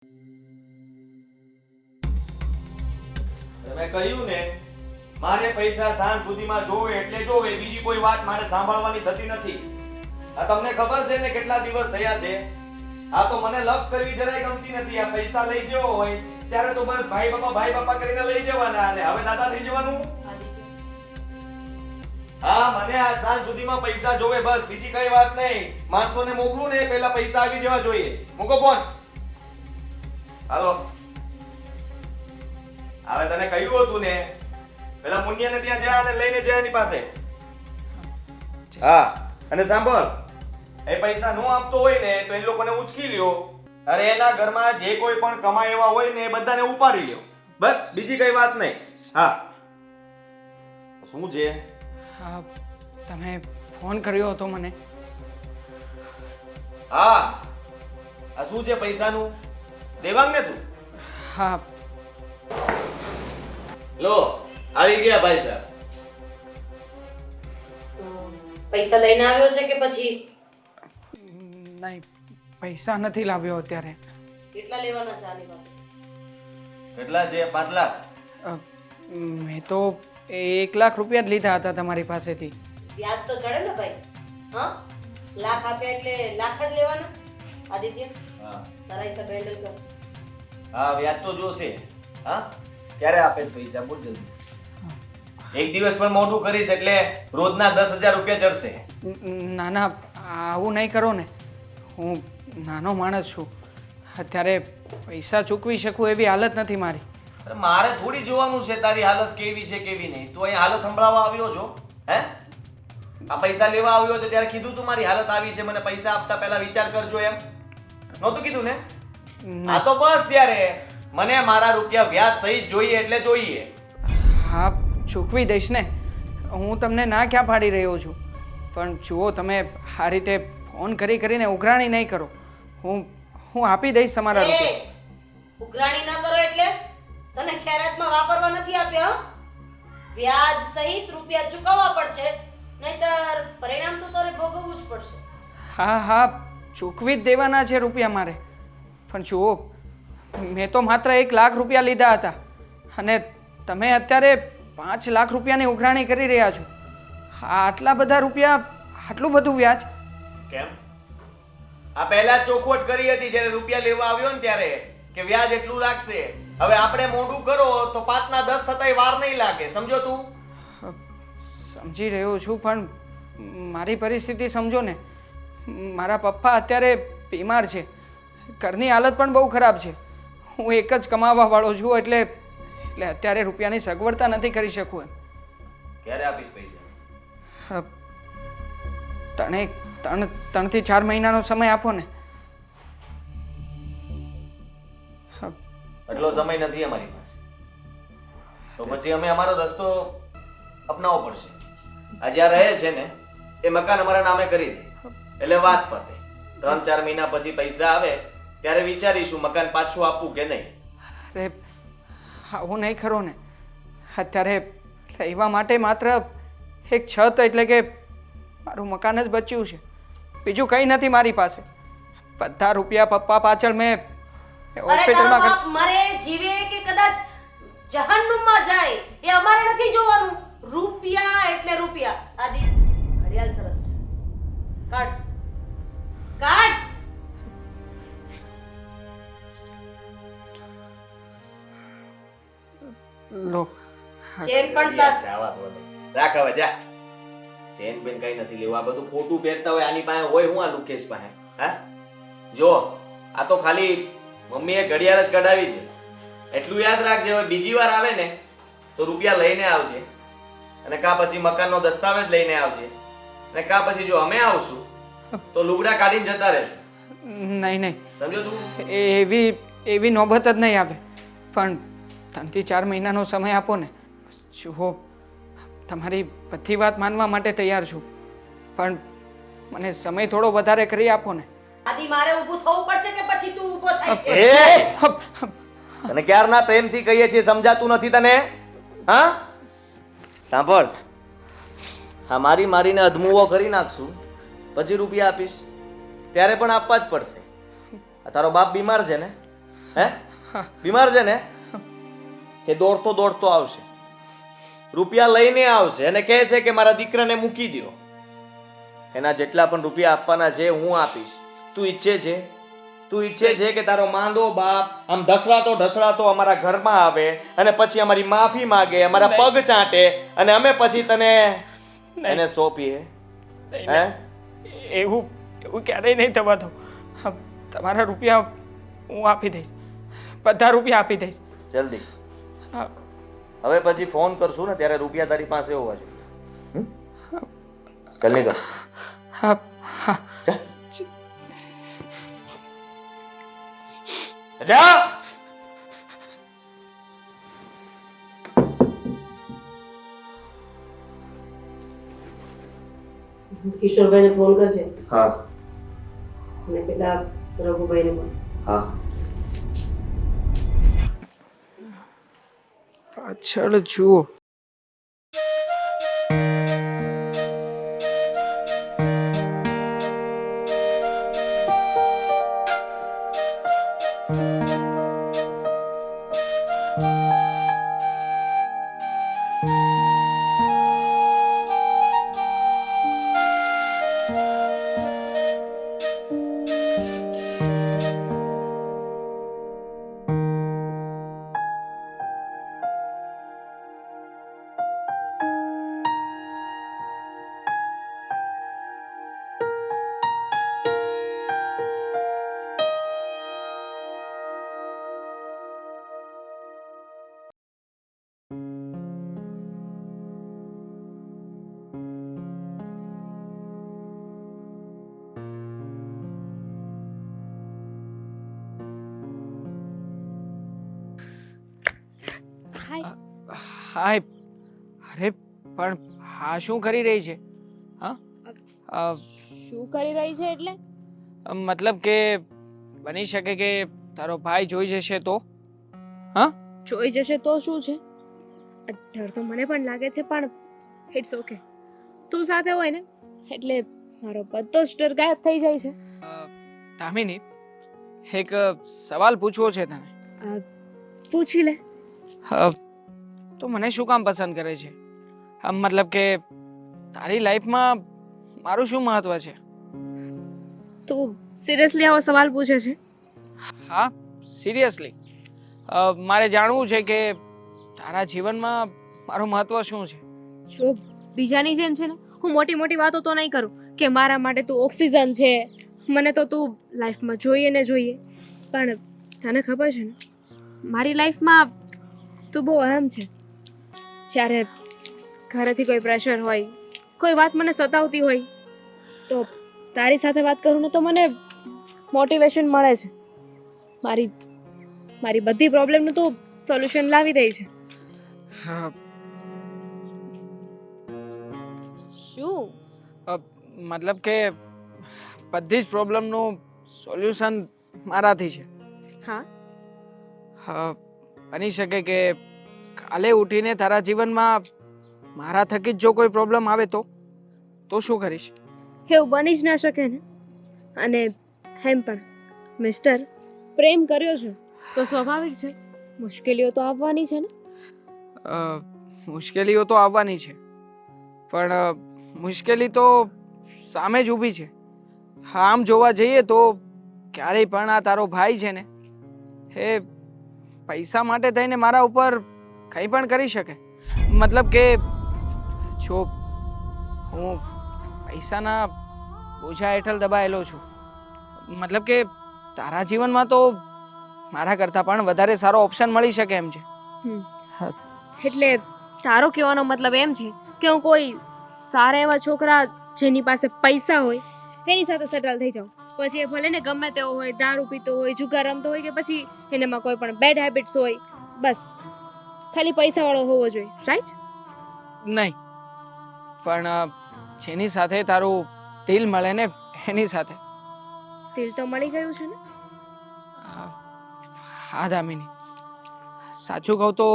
તમે કહ્યું ને, મારે પૈસા સાંજ સુધીમાં જોવે એટલે જોવે, બીજી કોઈ વાત મારે સાંભળવાની થતી નથી. આ તમને ખબર છે ને કેટલા દિવસ થયા છે? આ તો મને લપ કરવી જરાય ગમતી નથી. આ પૈસા લઈ જવો હોય ત્યારે તો બસ ભાઈ બાપા કરીને લઈ જવાના, અને હવે દાદા થઈ જવાનું. હા, મને આ સાંજ સુધીમાં પૈસા જોવે, બસ બીજી કઈ વાત નહીં. માણસોને મોકલું ને પહેલા પૈસા આવી જવા જોઈએ. મૂકો ફોન. હાલો. હવે તને કહ્યું હતું ને, પેલા મુનિયાને ત્યાં જા અને લઈને જા એની પાસે. હા, અને સાંભળ, એ પૈસા નો આપતો હોય ને તો એ લોકોને ઉચકી લ્યો. અરે એના ઘરમાં જે કોઈ પણ કમાય એવા હોય ને એ બધાને ઉપાડી લ્યો. બસ બીજી કઈ વાત નહીં. હા, શું છે? હા, તમે ફોન કર્યો હતો મને. હા, આ શું છે પૈસાનું? દેવાંગ ને તું? હા. લો, આવી ગયા ભાઈ સાહેબ. પૈસા લઈને આવ્યો છે કે પછી? નહીં, પૈસા નથી લાવ્યો અત્યારે. કેટલા લેવાના છે આની પાસે? કેટલા છે? 5 લાખ? મેં તો 1 લાખ રૂપિયા જ લીધા હતા તમારી પાસેથી. વ્યાજ તો ચડે ને ભાઈ. હા, લાખ આપ્યા એટલે લાખ જ લેવાના. આદિત્ય, હા તારા હિસાબ હેન્ડલ કર. હા, વ્યાજ તો જોશે. હા, ક્યારે આપે છે પૈસા? બોલ જલ્દી. એક દિવસ પણ મોટું કરીશ એટલે રોજના 10,000 રૂપિયા ચડશે. ના ના, આવું નહીં કરો ને. હું નાનો માણસ છું, અત્યારે પૈસા ચૂકવી શકું એવી હાલત નથી મારી. અરે મારે થોડી જોવાનું છે તારી હાલત કેવી છે કેવી નહીં. તું અહીં હાલત સંભળાવવા આવ્યો છો? હે, આ પૈસા લેવા આવ્યો તો ત્યારે કીધું તું મારી હાલત આવી છે, મને પૈસા આપતા પહેલા વિચાર કરજો એમ નહોતું કીધું ને? આ તો બસ ત્યારે મને મારા રૂપિયા વ્યાજ સહિત જોઈએ એટલે જોઈએ. હા, ચૂકવી દઈશ ને. હું તમને ના ક્યાં પાડી રહ્યો છું, પણ જુઓ, તમે આ રીતે ફોન કરીને ઉઘરાણી નહીં કરો. હું આપી દઈશ તમારા રૂપિયા. ઉઘરાણી ના કરો એટલે તને ખૈરાતમાં વાપરવા નથી આપ્યા. વ્યાજ સહિત રૂપિયા ચૂકવવા પડશે, નહીતર પરિણામ તો તારે ભોગવવું જ પડશે. હા હા, ચૂકવી જ દેવાના છે રૂપિયા મારે. પણ જુઓ, મેં તો માત્ર 1 લાખ રૂપિયા લીધા હતા અને તમે અત્યારે 5 લાખ રૂપિયાની ઉઘરાણી કરી રહ્યા છો. આટલા બધા રૂપિયા, આટલું બધું વ્યાજ કેમ? આ પહેલા જ ચોખવટ કરી હતી જ્યારે રૂપિયા લેવા આવ્યો ને ત્યારે કે વ્યાજ એટલું લાગશે. હવે આપણે મોઢું કરો તો 5 ના 10 થતાય વાર નહીં લાગે. સમજો તું? સમજી રહ્યો છું, પણ મારી પરિસ્થિતિ સમજો ને. મારા પપ્પા અત્યારે બીમાર છે, ઘરની હાલત પણ બહુ ખરાબ છે. હું એક જ કમાવા વાળો છું, એટલે અત્યારે રૂપિયાની સગવડતા નથી કરી શકું એમ. ક્યારે આપીશ પૈસા? 3 થી 4 મહિનાનો સમય આપો ને. એટલો સમય નથી અમારી પાસે. તો પછી અમે અમારો રસ્તો અપનાવવો પડશે. આ જ્યાં રહે છે ને એ મકાન અમારા નામે કરી દે એટલે વાત પતે. 3-4 મહિના પછી પૈસા આવે ત્યારે વિચારીશું મકાન પાછું આપવું કે નહીં. અરે, આવું નહીં ખરો ને. અત્યારે રહેવા માટે માત્ર એક છત, એટલે કે મારું મકાન જ બચ્યું છે. બીજું કંઈ નથી મારી પાસે. બધા રૂપિયા પપ્પા પાછળ મેં હોસ્પિટલમાં બાપ મરે જીવે કે કદાચ જહન્નુમમાં જાય એ અમારે નથી જોવાનું. રૂપિયા એટલે રૂપિયા. આદિ, ઘડિયાળ સરસ છે, કાઢ કાઢ. લો. ચેન પણ સર. જાવા દો ને. રાખ હવે જા. ચેન બેન કઈ નથી લેવું. આ બધું ખોટું પહેરતા હોય આની પાસે હોય હું આ લુકેશ પાસે? હા, જો આ તો ખાલી મમ્મીએ ઘડિયાળ જ કઢાવી છે. એટલું યાદ રાખજે, હવે બીજી વાર આવે ને તો રૂપિયા લઈને આવજે, અને કા પછી મકાનનો દસ્તાવેજ લઈને આવજે, અને કા પછી જો અમે આવશું તો લુગડા કાઢીને જતા રહેશું. નહીં નહીં, સમજો તું? એવી નોબત જ નહીં આવે. પણ 3 થી 4 મહિનાનો સમય આપો ને. જુઓ, તમારી બધી વાત માનવા માટે તૈયાર છું, પણ મને સમય થોડો વધારે કરી આપો ને. આદિ, મારે ઊભું થવું પડશે કે પછી તું ઊભો થાય છે? તને ક્યારના પ્રેમથી કહીએ છીએ, સમજાતું નથી તને? હા, સાંભળ, હા, મારીને અધમુવો કરી નાખશું, પછી રૂપિયા આપીશ ત્યારે પણ આપવા જ પડશે. આ તારો બાપ બીમાર છે ને, હે બીમાર છે ને કે દોડતો દોડતો આવશે, રૂપિયા લઈને આવશે અને કહે છે કે મારા દીકરાને મૂકી દો. એના જેટલા પણ રૂપિયા આપવાના છે હું આપીશ. તું ઈચ્છે છે કે તારો માંદો બાપ આમ ઢસડાતો અમારા ઘરમાં આવે અને પછી અમારી માફી માંગે, અમારા પગ ચાટે અને અમે પછી તને એને સોંપીએ? હે? એવું એવું ક્યારેય નહીં થવા દો. તમારા રૂપિયા હું આપી દઈશ, બધા રૂપિયા આપી દઈશ. જલ્દી. હા. હવે પછી ફોન કરશું ને ત્યારે રૂપિયા તારી પાસે હોવા જોઈએ. જલ્દી કર. હા હા જા. જા. કિશોરભાઈને ફોન કરજે હા અને પેલા રઘુભાઈને પણ. હા. પાછળ જુઓ. હાય. હાય. અરે પણ હા શું કરી રહી છે? હા શું કરી રહી છે એટલે? મતલબ કે બની શકે કે તારો ભાઈ જોઈ જશે તો? હા જોઈ જશે તો શું છે? ડર તો મને પણ લાગે છે પણ ઇટ્સ ઓકે. તું સાથે હોય ને એટલે મારો બધો જ ડર ગાયબ થઈ જાય છે. દામિની, એક સવાલ પૂછવો છે તને. પૂછી લે. તો મને શું કામ પસંદ કરે છે? મતલબ કે તારી લાઈફમાં મારું શું મહત્વ છે? તું સિરિયસલી આવો સવાલ પૂછે છે? હા સિરિયસલી. મારે જાણવું છે કે તારા જીવનમાં મારું મહત્વ શું છે. જો બીજાની જેમ છે ને હું મોટી મોટી વાતો તો નહીં કરું કે મારા માટે તું ઓક્સિજન છે, મને તો તું લાઈફમાં જોઈએ ને જોઈએ. પણ તને ખબર છે ને મારી લાઈફમાં તું બહુ અહમ છે. જ્યારે ઘરેથી કોઈ પ્રેશર હોય, કોઈ વાત મને સતાવતી હોય તો તારી સાથે વાત કરું ને તો મને મોટિવેશન મળે છે. મારી બધી પ્રોબ્લેમનું તું સોલ્યુશન લાવી દે છે. શું? મતલબ કે બધી જ પ્રોબ્લેમનું સોલ્યુશન મારાથી છે. હા. બની શકે કે કાલે ઉઠીને તારા જીવનમાં મારા થકી જ જો કોઈ પ્રોબ્લેમ આવે તો શું કરીશ? એવું બની જ ના શકે ને. અને એમ પણ મિસ્ટર, પ્રેમ કર્યો છે તો સ્વાભાવિક છે મુશ્કેલીઓ તો આવવાની છે ને. મુશ્કેલીઓ તો આવવાની છે પણ મુશ્કેલી તો સામે જ ઊભી છે. આમ જોવા જઈએ તો ક્યારેય પણ આ તારો ભાઈ છે ને એ પૈસા માટે થઈને મારા ઉપર કંઈ પણ કરી શકે. મતલબ કે જો હું પૈસાના બોજા હેઠળ દબાયેલો છું, મતલબ કે તારા જીવનમાં તો મારા કરતાં પણ વધારે સારો ઓપ્શન મળી શકે એમ છે. એટલે તારો કહેવાનો મતલબ એમ છે કે હું કોઈ સારા એવા છોકરા જેની પાસે પૈસા હોય એની સાથે સેટલ થઈ જાઉં. પછી એ ભલે ને ગમે તેવો હોય, દારૂ પીતો હોય, જુગાર રમતો હોય કે પછી એનામાં કોઈ પણ બેડ હેબિટ્સ હોય, બસ ખાલી પૈસાવાળો હોવો જોઈએ, રાઈટ? નહીં, પણ જેની સાથે તારું દિલ મળે ને એની સાથે. દિલ તો મળી ગયું છે ને. હા દામિની, સાચું કહું તો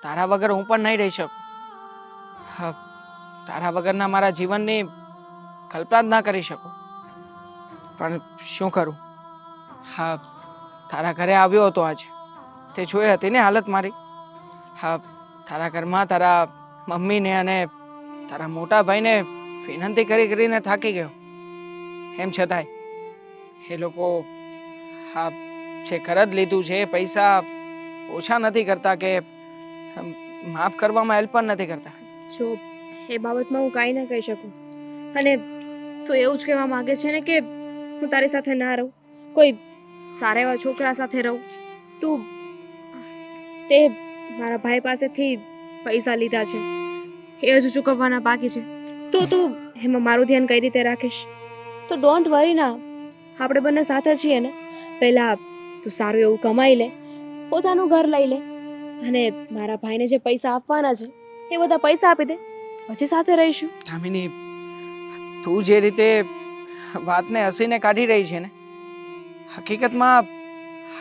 તારા વગર હું પણ નહીં રહી શકું. તારા વગરના મારા જીવનની કલ્પના જ ના કરી શકું. પણ શું કરું? હા, તારા ઘરે આવ્યો હતો આજે. તે જોઈ હતી ને હાલત મારી. હા, તારા ઘરમાં તારા મમ્મીને અને તારા મોટા ભાઈને વિનંતી કરીને થાકી ગયો. એમ છતાંય એ લોકો હા જે કરજ લીધું છે એ પૈસા ઓછા નથી કરતા કે માફ કરવામાં હેલ્પ પણ નથી કરતા. જો એ બાબતમાં હું કાંઈ ના કહી શકું. અને તું એવું જ કહેવા માંગે છે ને કે હું તારી સાથે ના રહું, કોઈ સારા એવા છોકરા સાથે રહું. તું તે મારા ભાઈ પાસેથી પૈસા લીધા છે, એ હજુ ચૂકવવાના બાકી છે. તું એમાં મારું ધ્યાન કઈ રીતે રાખીશ? તો ડોન્ટ વરી ના, આપણે બંને સાથે છીએ ને. પહેલા તું સારું એવું કમાઈ લે, પોતાનું ઘર લઈ લે, અને મારા ભાઈને જે પૈસા આપવાના છે એ બધા પૈસા આપી દે, પછી સાથે રહીશું. દામિની, તું જે રીતે વાતને હસીને કાઢી રહી છે ને, હકીકતમાં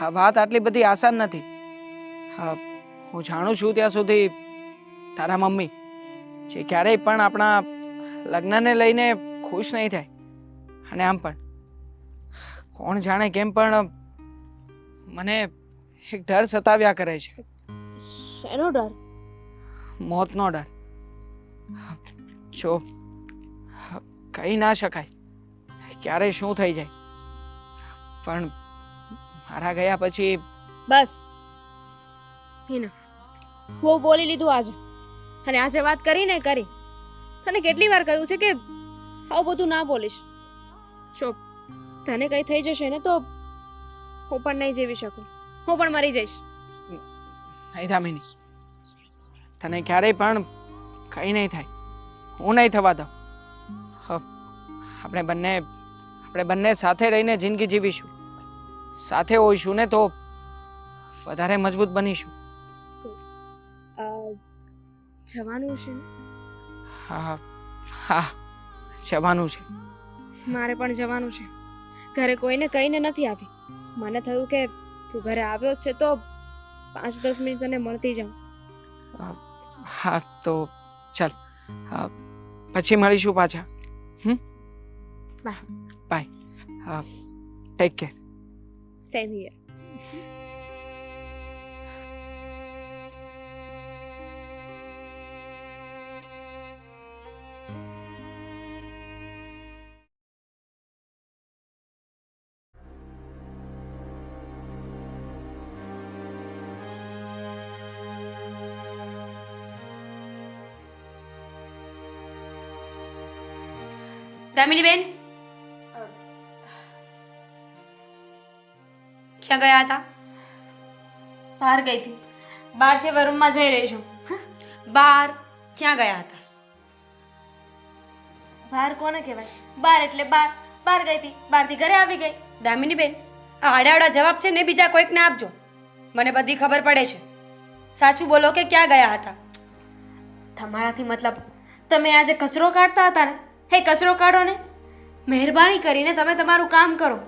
આ વાત આટલી બધી આસાન નથી. હા, હું જાણું છું ત્યાં સુધી તારા મમ્મી જે ક્યારેય પણ આપણા લગ્નને લઈને ખુશ નહીં થાય. અને આમ પણ કોણ જાણે કેમ પણ મને એક ડર સતાવ્યા કરે છે. શેનો ડર? મોતનો ડર. જો કહી ના શકાય ક્યારે શું થઈ જાય, પણ મારા ગયા પછી બસ ઇનફ. હું બોલી લીધું આજે, અને આજે વાત કરીને કરી. તને કેટલી વાર કહ્યું છે કે આવું બધું ના બોલીશ. જો તને કંઈ થઈ જશે ને તો હું પણ નહીં જીવી શકું, હું પણ મરી જઈશ. નહીં દામિની, તને ક્યારેય પણ કંઈ નહીં થાય, હું નહીં થવા દઉં. આપણે બંને સાથે રહીને જિંદગી જીવીશું, સાથે હોઈશું ને તો વધારે મજબૂત બનીશું. જવાનું છે? હા હા, જવાનું છે. મારે પણ જવાનું છે. ઘરે કોઈને કહીને નથી આવી. મને થયું કે તું ઘરે આવ્યો જ છે તો 5-10 મિનિટ તને મળતી જાઉં. હા તો ચાલ, પછી મળીશું પાછા. Bye. Bye. Take care. Same here. Damini ben, ક્યાં ગયા હતા? બહાર ગઈ હતી. બહારથી હવે રૂમમાં જઈ રહી છું. બહાર ક્યાં ગયા હતા? બહાર કોને કહેવાય? બહાર એટલે બહાર. બહાર ગઈ હતી, બહારથી ઘરે આવી ગઈ. દામિની બેન, આ આડાવડા જવાબ છે ને બીજા કોઈકને આપજો. મને બધી ખબર પડે છે. સાચું બોલો કે ક્યાં ગયા હતા? તમારાથી મતલબ તમે આજે કચરો કાઢતા હતા ને, હે કચરો કાઢો ને. મહેરબાની કરીને તમે તમારું કામ કરો.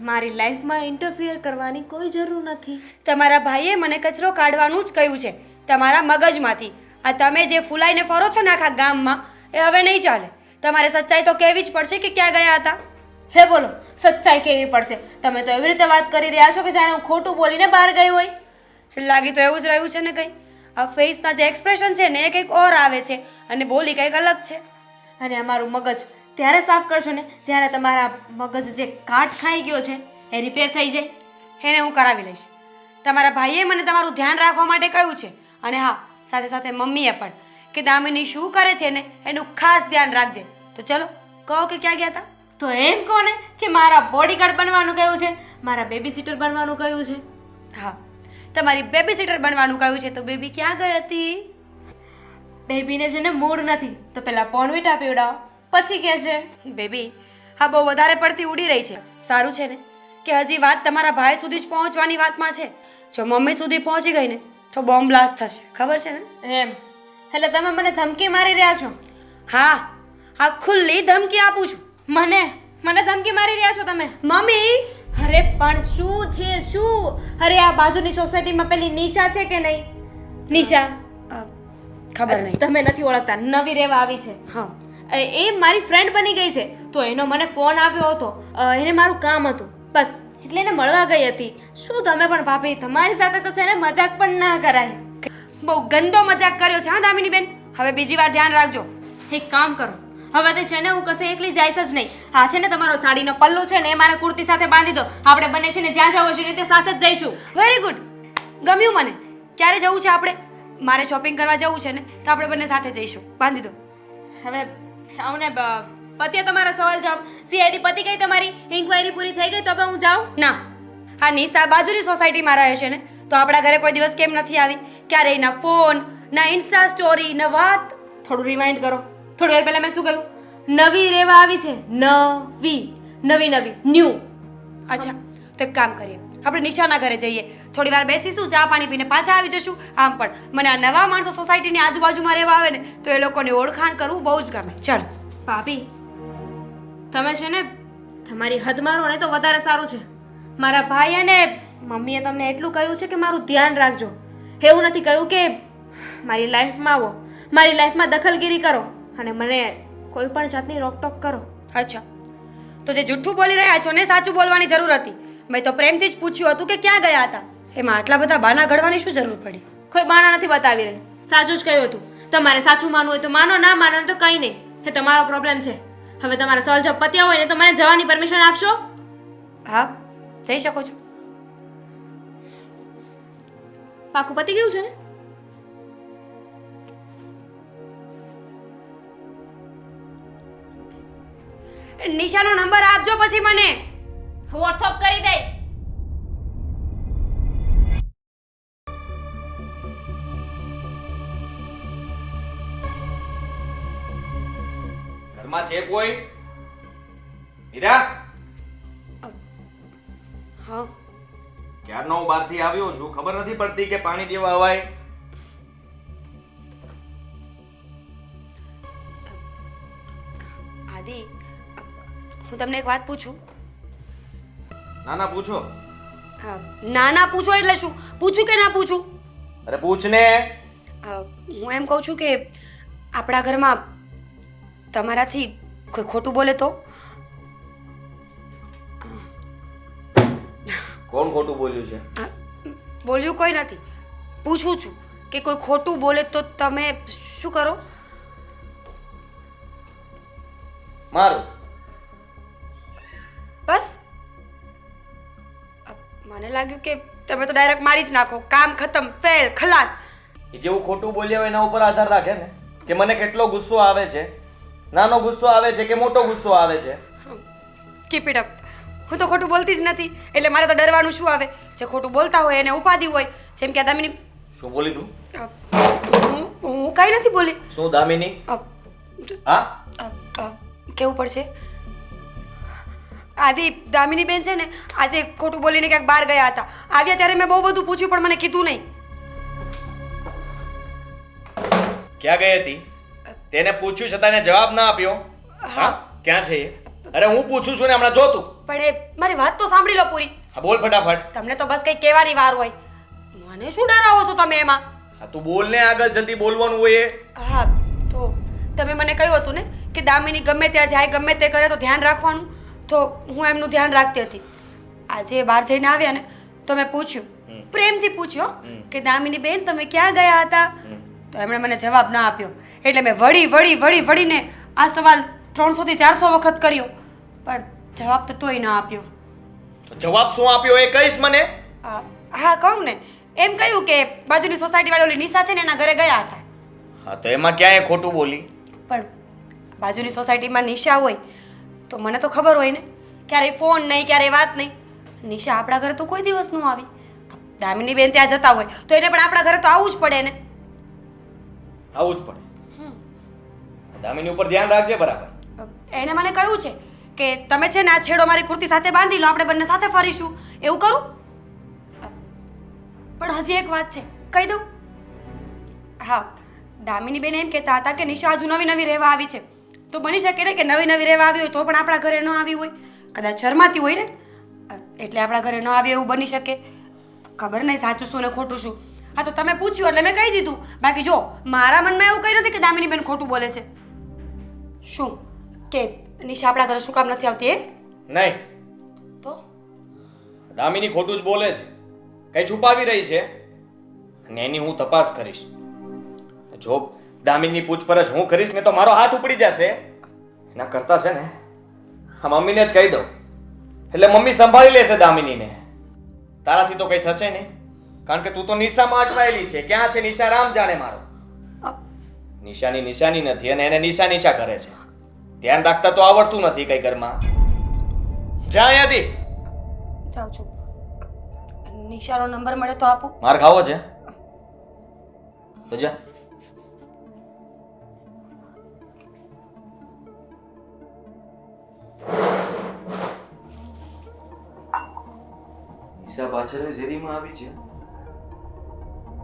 મારી લાઈફમાં ઇન્ટરફિયર કરવાની કોઈ જરૂર નથી. તમારા ભાઈએ મને કચરો કાઢવાનું જ કહ્યું છે, તમારા મગજમાંથી. આ તમે જે ફૂલાઈને ફરો છો ને આખા ગામમાં, એ હવે નહીં ચાલે. તમારે સચ્ચાઈ તો કહેવી જ પડશે કે ક્યાં ગયા હતા. હે બોલો, સચ્ચાઈ કેવી પડશે? તમે તો એવી રીતે વાત કરી રહ્યા છો કે જાણે હું ખોટું બોલીને બહાર ગઈ હોય. લાગી તો એવું જ રહ્યું છે ને કંઈ. આ ફેસના જે એક્સપ્રેશન છે ને એ કંઈક ઓર આવે છે અને બોલી કંઈક અલગ છે. અને અમારું મગજ ત્યારે સાફ કરશો ને જ્યારે તમારા મગજ જે કાટ ખાઈ ગયો છે એ રિપેર થઈ જાય. એને હું કરાવી લઈશ. તમારા ભાઈએ મને તમારું ધ્યાન રાખવા માટે કહ્યું છે. અને હા, સાથે સાથે મમ્મીએ પણ કે દામિની શું કરે છે ને એનું ખાસ ધ્યાન રાખજે. તો ચલો કહો કે ક્યાં ગયા હતા? તો એમ કોને કે મારા બોડીગાર્ડ બનવાનું કહ્યું છે, મારા બેબી સીટર બનવાનું કહ્યું છે. હા, તમારી બેબી સીટર બનવાનું કહ્યું છે. તો બેબી ક્યાં ગઈ હતી? બેબીને છે ને મૂડ નથી તો પેલા પોનવીટા પીવડાવો, પછી કહે છે. બેબી, હા બહુ વધારે પડતી ઉડી રહી છે. સારું છે ને કે હજી વાત તમારા ભાઈ સુધી જ પહોંચવાની વાતમાં છે. જો મમ્મી સુધી પહોંચી ગઈ ને તો બોમ્બ બ્લાસ્ટ થશે. ખબર છે ને? એમ એટલે તમે મને ધમકી મારી રહ્યા છો? હા હા, ખુલ્લી ધમકી આપું છું. મને ધમકી મારી રહ્યા છો તમે? મમ્મી! અરે પણ શું છે શું? અરે આ બાજુની સોસાયટીમાં પેલી નિશા છે કે નહીં? નિશા ખબર નહીં. તમે નથી ઓળખતા, નવી રહેવા આવી છે. હા, એ મારી ફ્રેન્ડ બની ગઈ છે. તો એનો મને ફોન આવ્યો હતો, એને મારું કામ હતું. બસ એટલે એને મળવા ગઈ હતી. શું તમે પણ ભાભી, તમારી સાથે તો છે ને મજાક પણ ના કરાય. બહુ ગંદો મજાક કર્યો છે હા દામિની બેન. હવે બીજી વાર ધ્યાન રાખજો. એક કામ કરો, હવે તે છે ને હું કશે એકલી જઈશ જ નહીં. હા છે ને તમારો સાડીનો પલ્લુ છે ને એ મારા કુર્તી સાથે બાંધી દો. આપણે બંને છે ને જ્યાં જવું છે ને તે સાથે જ જઈશું. વેરી ગુડ, ગમ્યું મને. ક્યારે જવું છે આપણે? મારે શોપિંગ કરવા જવું છે ને તો આપણે બંને સાથે જઈશું. બાંધી દો. હવે શાવને પતિએ તમારો સવાલ જવાબ. સીઆઈડી પતિ ગઈ તમારી? ઇન્ક્વાયરી પૂરી થઈ ગઈ તો હવે હું જાઉં? ના, આ નિશા બાજુની સોસાયટીમાં રહે છે ને તો આપણા ઘરે કોઈ દિવસ કેમ નથી આવી? ક્યારેય ના ફોન, ના ઇન્સ્ટા સ્ટોરી, ના વાત. થોડું રિમાઇન્ડ કરો. થોડી વાર પહેલા મેં શું કહ્યું? નવી રેવા આવી છે. નવી ન્યૂ. અચ્છા, તો એક કામ કરીએ, આપણે નિશાના ઘરે જઈએ, થોડી વાર બેસીશું, ચા પાણી પીને પાછા આવી જશું. આમ પણ મને આ નવા માણસો સોસાયટીની આજુબાજુમાં રહેવા આવે ને તો એ લોકોની ઓળખાણ કરવું બહુ જ ગમે. ચાલો. ભાભી, તમે છે ને તમારી હદ મારો ને તો વધારે સારું છે. મારા ભાઈ અને મમ્મીએ તમને એટલું કહ્યું છે કે મારું ધ્યાન રાખજો. એવું નથી કહ્યું કે મારી લાઈફમાં આવો, મારી લાઈફમાં દખલગીરી કરો અને મને કોઈ પણ જાતની રોકટોક કરો. અચ્છા, તો જે જૂઠું બોલી રહ્યા છો ને સાચું બોલવાની જરૂર હતી. મેં તો પ્રેમથી જ પૂછ્યું હતું કે ક્યાં ગયા હતા. એમાં આટલા બધા બાના ઘડવાની શું જરૂર પડી? કોઈ બાના નથી બતાવી રહી, સાચું જ કહ્યું હતું. તમારે સાચું માનવું હોય તો માનો, ના માનો તો કંઈ નહીં. એ તમારો પ્રોબ્લેમ છે. હવે તમારા સવાલ જવાબ પત્યા હોય ને તો મને જવાની પરમિશન આપશો? હા, જઈ શકો છો. પાકું પતી ગયું છે ને? નિશાનો નંબર આપજો પછી મને. વોટ્સઅપ કરી દઈશ. ઘરમાં છે કોઈ? મીરા, હા, ક્યારનો હું બહારથી આવ્યો છું, ખબર નથી પડતી કે પાણી દેવા અવાય? આદિ, હું તમને એક વાત પૂછું? ના ના, પૂછો. ના ના પૂછો એટલે શું? પૂછું કે ના પૂછું? અરે પૂછ ને. હું એમ કહું છું કે આપણા ઘરમાં તમારાથી કોઈ ખોટું બોલે તો? કોણ ખોટું બોલ્યું છે? બોલ્યું કોઈ નથી, પૂછું છું કે કોઈ ખોટું બોલે તો તમે શું કરો? મારું. બસ? મને લાગ્યું કે તમે તો ડાયરેક્ટ મારી જ નાખો, કામ ખતમ, ફેલ, ખલાસ. એ જેવું ખોટું બોલ્યા હોય એના ઉપર આધાર રાખે ને કે મને કેટલો ગુસ્સો આવે છે. નાનો ગુસ્સો આવે છે કે મોટો ગુસ્સો આવે છે. Keep it up. હું તો ખોટું બોલતી જ નથી એટલે મારે તો ડરવાનું શું આવે? જે ખોટું બોલતા હોય એને ઉપાધિ હોય. જેમ કે દામિની. શું બોલી તું? હું કાંઈ નથી બોલી. શું દામિની? હા, કેવું પડશે? આદિ, દામિની બેન છે ને આજે ખોટું બોલીને ક્યાંક બહાર ગયા હતા. આવ્યા ત્યારે મેં બહુ બધું પૂછ્યું પણ મને કીધું નહીં. ક્યાં ગઈ હતી? તેને પૂછ્યું છતાં એને જવાબ ના આપ્યો. હા, ક્યાં છે એ? અરે હું પૂછું છું ને હમણાં જોતું. પણ એ મારી વાત તો સાંભળી લો પૂરી. હા, બોલ ફટાફટ. તમને તો બસ કંઈ કહેવાની વાર હોય. મને શું ડરાવો છો તમે એમાં? હા, તું બોલ ને, આગળ જલ્દી બોલવાનું હોય એ. હા, તો તમે મને કહ્યું હતું ને કે દામિની ગમે ત્યાં જાય, ગમે તે કરે તો ધ્યાન રાખવાનું. તો હું એમનું ધ્યાન રાખતી હતી. આજે બહાર જઈને આવ્યા ને તો મેં પૂછ્યું, પ્રેમથી પૂછ્યું કે દામિની બેન તમે ક્યાં ગયા હતા? તો એમણે મને જવાબ ના આપ્યો. એટલે મેં વળીને આ સવાલ 300 થી 400 વખત કર્યો પણ જવાબ તો તોય ના આપ્યો. જવાબ શું આપ્યો એ કહીશ મને? હા, કહું ને. એમ કહ્યું કે બાજુની સોસાયટી વાળી ઓલી નિશા છે ને એના ઘરે ગયા હતા. હા, તો એમાં ક્યાંય ખોટું બોલી? પણ બાજુની સોસાયટીમાં નિશા હોય તો મને તો ખબર હોય ને. ક્યારેય ફોન નહીં, ક્યારેય વાત નહીં. નિશા આપણા ઘરે તો કોઈ દિવસ ન આવી. દામિની બેન ત્યાં જતા હોય તો એને પણ આપણા ઘરે તો આવવું જ પડે ને. આવું જ પડે. દામિની ઉપર ધ્યાન રાખજે બરાબર. એણે મને કહ્યું છે કે તમે છે ને આ છેડો મારી કુર્તી સાથે બાંધી લો, આપણે બંને સાથે ફરીશું. એવું કરું? પણ હજી એક વાત છે, કહી દઉં? હા, દામિની બેન એમ કહેતા હતા કે નિશા હજુ નવી રહેવા આવી છે. તો બની શકે ને કે નવી રહેવા આવી હોય તો પણ આપણા ઘરે ન આવી હોય. કદાચ શરમાતી હોય ને એટલે આપણા ઘરે ન આવી એવું બની શકે. ખબર નહીં સાચું શું ને ખોટું શું. હા, તો તમે પૂછ્યું એટલે મેં કહી દીધું. બાકી જો મારા મનમાં એવું કંઈ નથી કે દામિની બેન ખોટું બોલે છે. શું કે નિશા આપણા ઘરે શું કામ નથી આવતી? એ નહીં તો દામિની ખોટું જ બોલે છે, કઈ છુપાવી રહી છે, અને એની હું તપાસ કરીશ. જો દામિનીની પૂછપરછ હું કરીશ ને તો મારો હાથ ઉપડી જશે. એના કરતા છે ને આ મમ્મીને જ કહી દઉં, એટલે મમ્મી સંભાળી લેશે દામિનીને. તારાથી તો કઈ થશે નહીં, કારણ કે તું તો નિશામાં અટવાયેલી છે. ક્યાં છે નિશા રામ જાણે. મારો નિશાની નિશાની નથી અને એને નિશા નિશા કરે છે. ધ્યાન રાખતા તો આવડતું નથી કઈ ઘરમાં. જા અહીંયાથી. જાઉં છું. નિશાનો નંબર મળે તો આપો. માર ખાવો છે તો જા. નિશા પાછળ ઝેરીમાં આવી છે,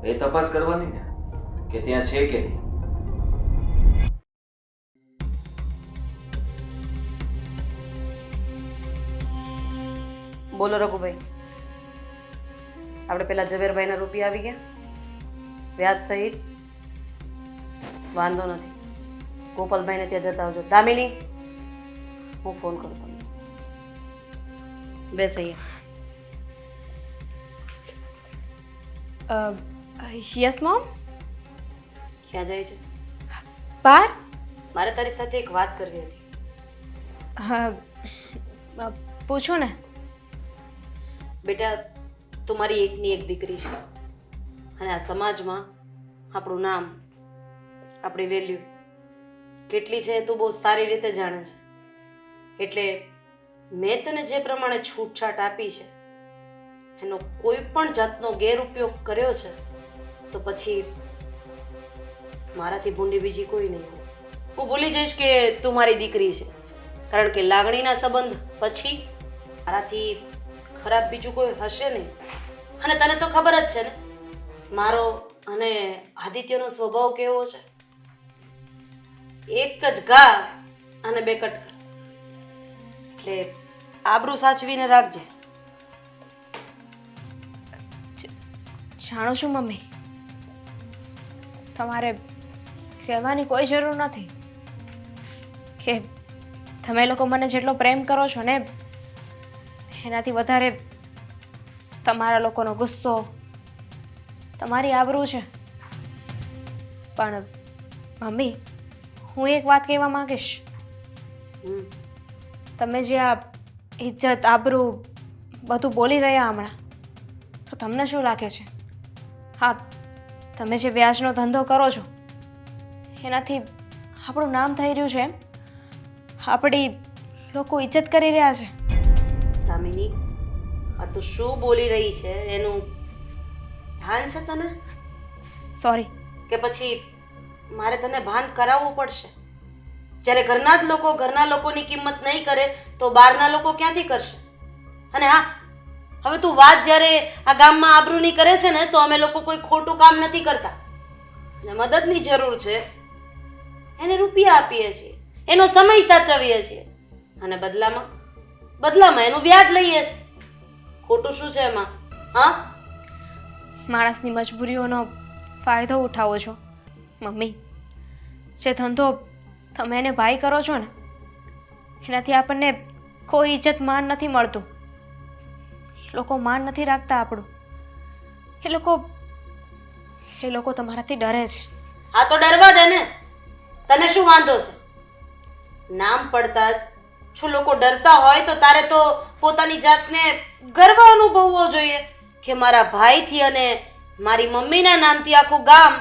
એ તપાસ કરવાની ને કે ત્યાં છે કે નહીં. બોલો રઘુભાઈ, આપણે પેલા ઝવેરભાઈના રૂપિયા આવી ગયા વ્યાજ સહિત? વાંધો નથી, ગોપાલભાઈને ત્યાં જતા આવજો. દામિની, હું ફોન કરું તમને. બેસ અહીંયા. Yes mom. ક્યાં જાય છે? બાર. મારે તારી સાથે એક વાત કરવી હતી. પૂછો ને. બેટા, તું મારી એકની એક દીકરી છે, અને આ સમાજમાં આપણું નામ, આપણી વેલ્યુ કેટલી છે તું બહુ સારી રીતે જાણે છે. એટલે મેં તને જે પ્રમાણે છૂટછાટ આપી છે એનો કોઈ પણ જાતનો ગેરઉપયોગ કર્યો છે તો પછી મારાથી ભૂંડી બીજી કોઈ નહીં હોય. હું ભૂલી જઈશ કે તું મારી દીકરી છે, કારણ કે લાગણીના સંબંધ પછી મારાથી ખરાબ બીજું કોઈ હશે નહીં. અને તને તો ખબર જ છે ને મારો અને આદિત્યનો સ્વભાવ કેવો છે. એક જ ઘા અને બે કટકા. એટલે આબરૂ સાચવીને રાખજે. જાણું છું મમ્મી, તમારે કહેવાની કોઈ જરૂર નથી કે તમે લોકો મને જેટલો પ્રેમ કરો છો ને એનાથી વધારે તમારા લોકોનો ગુસ્સો, તમારી આબરૂ છે. પણ મમ્મી, હું એક વાત કહેવા માંગીશ. તમે જે આ ઇજ્જત, આબરૂ બધું બોલી રહ્યા હમણાં, તો તમને શું લાગે છે? હા, તમે જે વ્યાજનો ધંધો કરો છો એનાથી આપણું નામ થઈ રહ્યું છે, એમ આપણી લોકો ઇજ્જત કરી રહ્યા છે. દામિની, આ તું શું બોલી રહી છે એનું ભાન છે તને? સોરી. કે પછી મારે તને ભાન કરાવવું પડશે? જ્યારે ઘરના જ લોકો ઘરના લોકોની કિંમત નહીં કરે તો બહારના લોકો ક્યાંથી કરશે? અને હા, હવે તું વાત જ્યારે આ ગામમાં આબરૂની કરે છે ને તો અમે લોકો કોઈ ખોટું કામ નથી કરતા. અને મદદની જરૂર છે એને રૂપિયા આપીએ છીએ, એનો સમય સાચવીએ છીએ, અને બદલામાં એનું વ્યાજ લઈએ છીએ. ખોટું શું છે એમાં? હા, માણસની મજબૂરીઓનો ફાયદો ઉઠાવો છો. મમ્મી, જે ધંધો તમે એને ભાઈ કરો છો ને એનાથી આપણને કોઈ ઇજ્જત માન નથી મળતું. લોકો માન નથી રાખતા આપણું. એ લોકો તમારાથી ડરે છે. હા તો ડરવા દે ને, તને શું વાંધો છે? નામ પડતા જ જો લોકો ડરતા હોય તો તારે તો પોતાની જાતને ગર્વ અનુભવવો જોઈએ કે મારા ભાઈથી અને મારી મમ્મીના નામથી આખું ગામ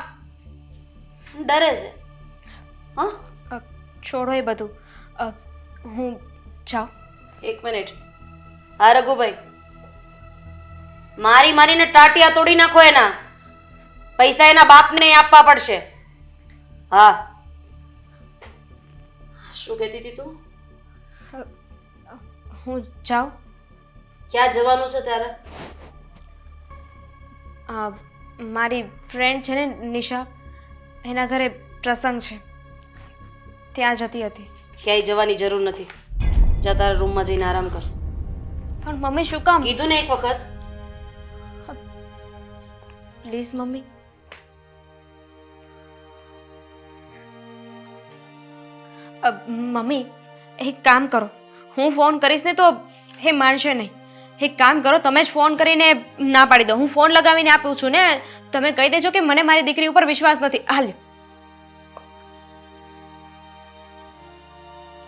ડરે છે. હા, છોડો એ બધું. હું જાઉં. એક મિનિટ. હા રઘુભાઈ, મારીને ટાટિયા તોડી નાખો એના. પૈસા એના બાપને આપવા પડશે. હા, શું કહેતી હતી તું? હું જાઉં. ક્યાં જવાનું છે તારે? મારી ફ્રેન્ડ છે ને નિશા, એના ઘરે પ્રસંગ છે, ત્યાં જતી હતી. ક્યાંય જવાની જરૂર નથી. જા તારા રૂમમાં જઈને આરામ કર. પણ મમ્મી, શું કામ? કીધું ને એક વખત. Please mummy. મમ્મી, એક કામ કરો, હું ફોન કરીશ ને તો એ માનશે નહીં. એક કામ કરો, તમે જ ફોન કરીને ના પાડી દો. હું ફોન લગાવીને આપું છું ને, તમે કહી દેજો કે મને મારી દીકરી ઉપર વિશ્વાસ નથી. હાલ.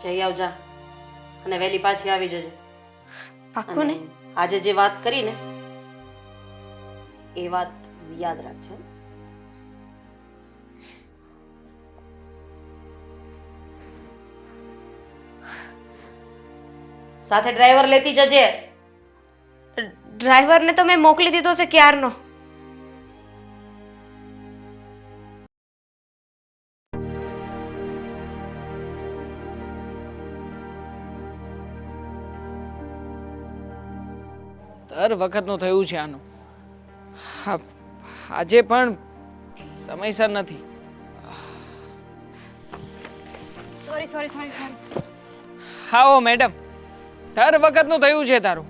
જઈ આવજા અને વહેલી પાછી આવી જજે. પાક્કું ને? અને આજે જે વાત કરી ને એ વાત યાદ રાખજો. સાથે ડ્રાઈવર લેતી જજે. ડ્રાઈવરને તો મેં મોકલી દીધો છે ક્યારનો. દર વખતનું થયું છે આનું. હા, આજે પણ સમયસર નથી. Sorry sorry sorry sorry. હા મેડમ, દર વખતનું થયું છે તારું.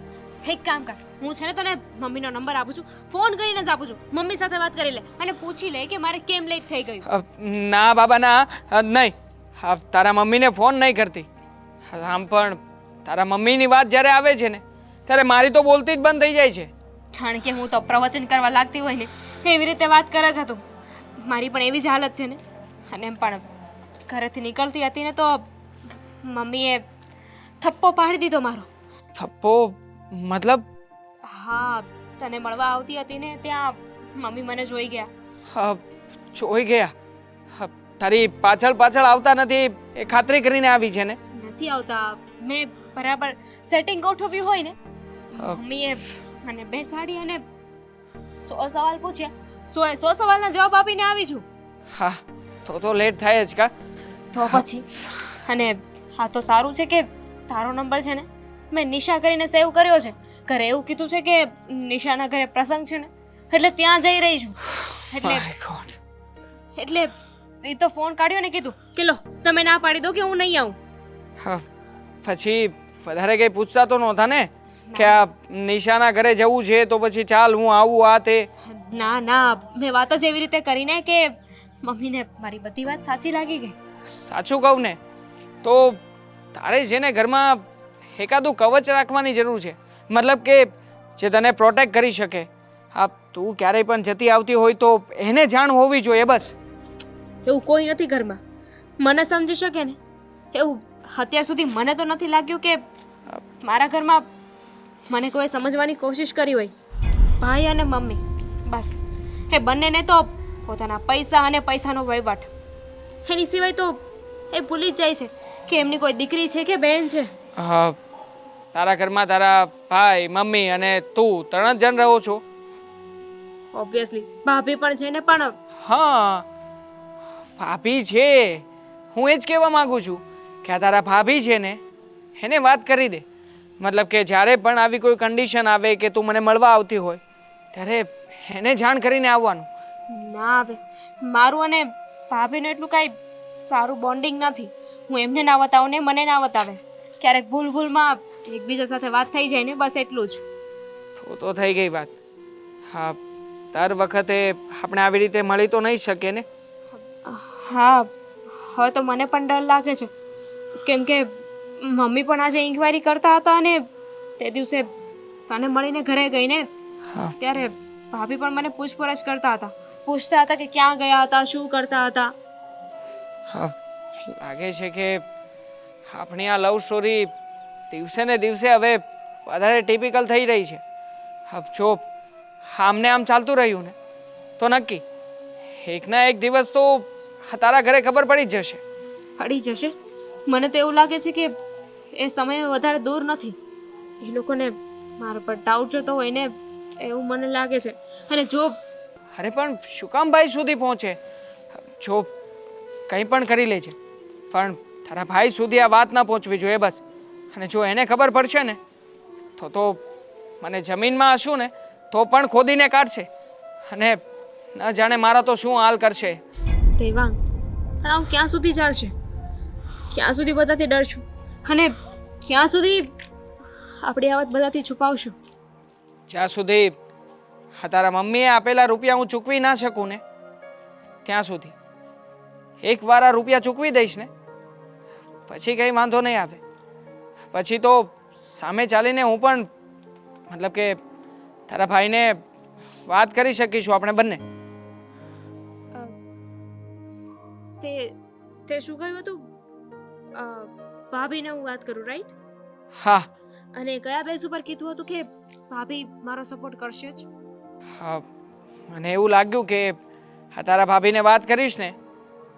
એક કામ કર, હું છે ને તને મમ્મીનો નંબર આપું છું, ફોન કરીને જ આપું છું. મમ્મી સાથે વાત કરી લે અને પૂછી લે કે મારે કેમ લેટ થઈ ગયું. ના બાબા ના, નહીં. હા, તારા મમ્મીને ફોન નહીં કરતી. આમ પણ તારા મમ્મીની વાત જ્યારે આવે છે ને ત્યારે મારી તો બોલતી જ બંધ થઈ જાય છે. જાણે કે હું તો પ્રવચન કરવા લાગતી હોય ને એવી રીતે વાત કરે છે તું. મારી પણ એવી જ હાલત છે ને. અને એમ પણ ઘરેથી નીકળતી હતી ને તો મમ્મીએ થપ્પો પાડી દીધો મારો. થપ્પો મતલબ? હા, તને મળવા આવતી હતી ને ત્યાં મમ્મી મને જોઈ ગયા. જોઈ ગયા? તારી પાછળ પાછળ આવતા નથી એ ખાતરી કરીને આવી છે ને? નથી આવતા. મેં બરાબર સેટિંગ ગોઠવ્યું હોય ને, મમ્મીએ મને બેસાડી અને 100 સવાલ પૂછ્યા. 100 સવાલના જવાબ આપીને આવી છું. હા, તો લેટ થાય જ કા? તો પછી. અને હા, તો સારું છે કે તારો નંબર છે ને મેં નિશા કરીને સેવ કર્યો છે. ઘરે એવું કીધું છે કે નિશાના ઘરે પ્રસંગ છે ને એટલે ત્યાં જઈ રહી છું. એટલે એ તો ફોન કાઢ્યો ને કીધું કે લો તમે ના પાડી દો કે હું નહીં આવું. હા, પછી વધારે કઈ પૂછતા તો નહોતા ને કે આ નિશાના ઘરે જવું છે તો પછી ચાલ હું આવું આ તે? ના ના, મેં વાત જ એવી રીતે કરીને કે મમ્મીને મારી બધી વાત સાચી લાગી ગઈ. સાચું કહું ને તો તારે છે ને ઘરમાં એકાદું કવચ રાખવાની જરૂર છે. મતલબ કે જે તને પ્રોટેક્ટ કરી શકે. હા, તું ક્યારેય પણ જતી આવતી હોય તો એને જાણ હોવી જોઈએ બસ. એવું કોઈ નથી ઘરમાં મને સમજી શકે ને એવું. અત્યાર સુધી મને તો નથી લાગ્યું કે મારા ઘરમાં મને કોઈ સમજવાની કોશિશ કરી હોય. ભાઈ અને મમ્મી બસ એ બંનેને તો પોતાના પૈસા અને પૈસાનો વહીવટ, એની સિવાય તો એ ભૂલી જ જાય છે કે એમની કોઈ દીકરી છે કે બહેન છે. તારા ઘરમાં તારા ભાઈ મમ્મી અને તું 3 જ જણ રહો છો? ઓબ્વિયસલી ભાભી પણ છે ને. પણ હા, ભાભી છે. હું એ જ કહેવા માંગુ છું કે આ તારા ભાભી છે ને એને વાત કરી દે. મતલબ કે જ્યારે પણ આવી કોઈ કન્ડિશન આવે કે તું મને મળવા આવતી હોય ત્યારે એને જાણ કરીને આવવાનું. ના આવે. મારું અને ભાભીનું એટલું કાંઈ સારું બોન્ડિંગ નથી. હું એમને ના બતાવું ને મને ના બતાવે. ક્યારેક ભૂલમાં એકબીજા સાથે વાત થઈ જાય ને બસ એટલું જ. તો થઈ ગઈ વાત. હા, દર વખતે આપણે આવી રીતે મળી તો નહીં શકે ને? હા, હવે તો મને પણ ડર લાગે છે કેમ કે મમ્મી પણ આજે ઇન્ક્વાયરી કરતા હતા અને તે દિવસે તને મળીને ઘરે ગઈ ને ત્યારે ભાભી પણ મને પૂછપરછ કરતા હતા. પૂછતા હતા કે ક્યાં ગયા હતા, શું કરતા હતા. હા, લાગે છે કે આપણી આ લવ સ્ટોરી દિવસે ને દિવસે હવે વધારે ટિપિકલ થઈ રહી છે. જો આમને આમ ચાલતું રહ્યું ને તો નક્કી એકના એક દિવસ તો તારા ઘરે ખબર પડી જ જશે. પડી જશે? મને તો એવું લાગે છે કે એ સમય વધારે દૂર નથી. એ લોકોને મારા પર ડાઉટ જતો હોય ને એવું મને લાગે છે. અને જો અરે પણ શું કામ ભાઈ સુધી પહોંચે? જો કંઈ પણ કરી લે છે પણ તારા ભાઈ સુધી આ વાત ના પહોંચવી જોઈએ બસ. અને જો એને ખબર પડશે ને તો મને જમીનમાં હશું ને તો પણ ખોદીને કાઢશે અને ન જાણે મારા તો શું હાલ કરશે. દેવાંગ, પણ આવું ક્યાં સુધી ચાલશે? ક્યાં સુધી બધાથી ડરશું અને ક્યાં સુધી આપણી આ વાત બધાથી છુપાવશું? જ્યાં સુધી તારા મમ્મીએ આપેલા રૂપિયા હું ચૂકવી ના શકું ને ત્યાં સુધી. એકવાર આ રૂપિયા ચૂકવી દઈશ ને પછી કંઈ વાંધો નહીં આવે. પછી તો સામે ચાલીને હું પણ મતલબ કે તારા ભાઈને વાત કરી શકીશું આપણે બંને. તે તે શું કહ્યું હતું? ભાભીને હું વાત કરું, રાઈટ? હા અને કયા બેઝ ઉપર કીધું હતું કે ભાભી મારો સપોર્ટ કરશે જ? હા, મને એવું લાગ્યું કે હા તારા ભાભીને વાત કરીશ ને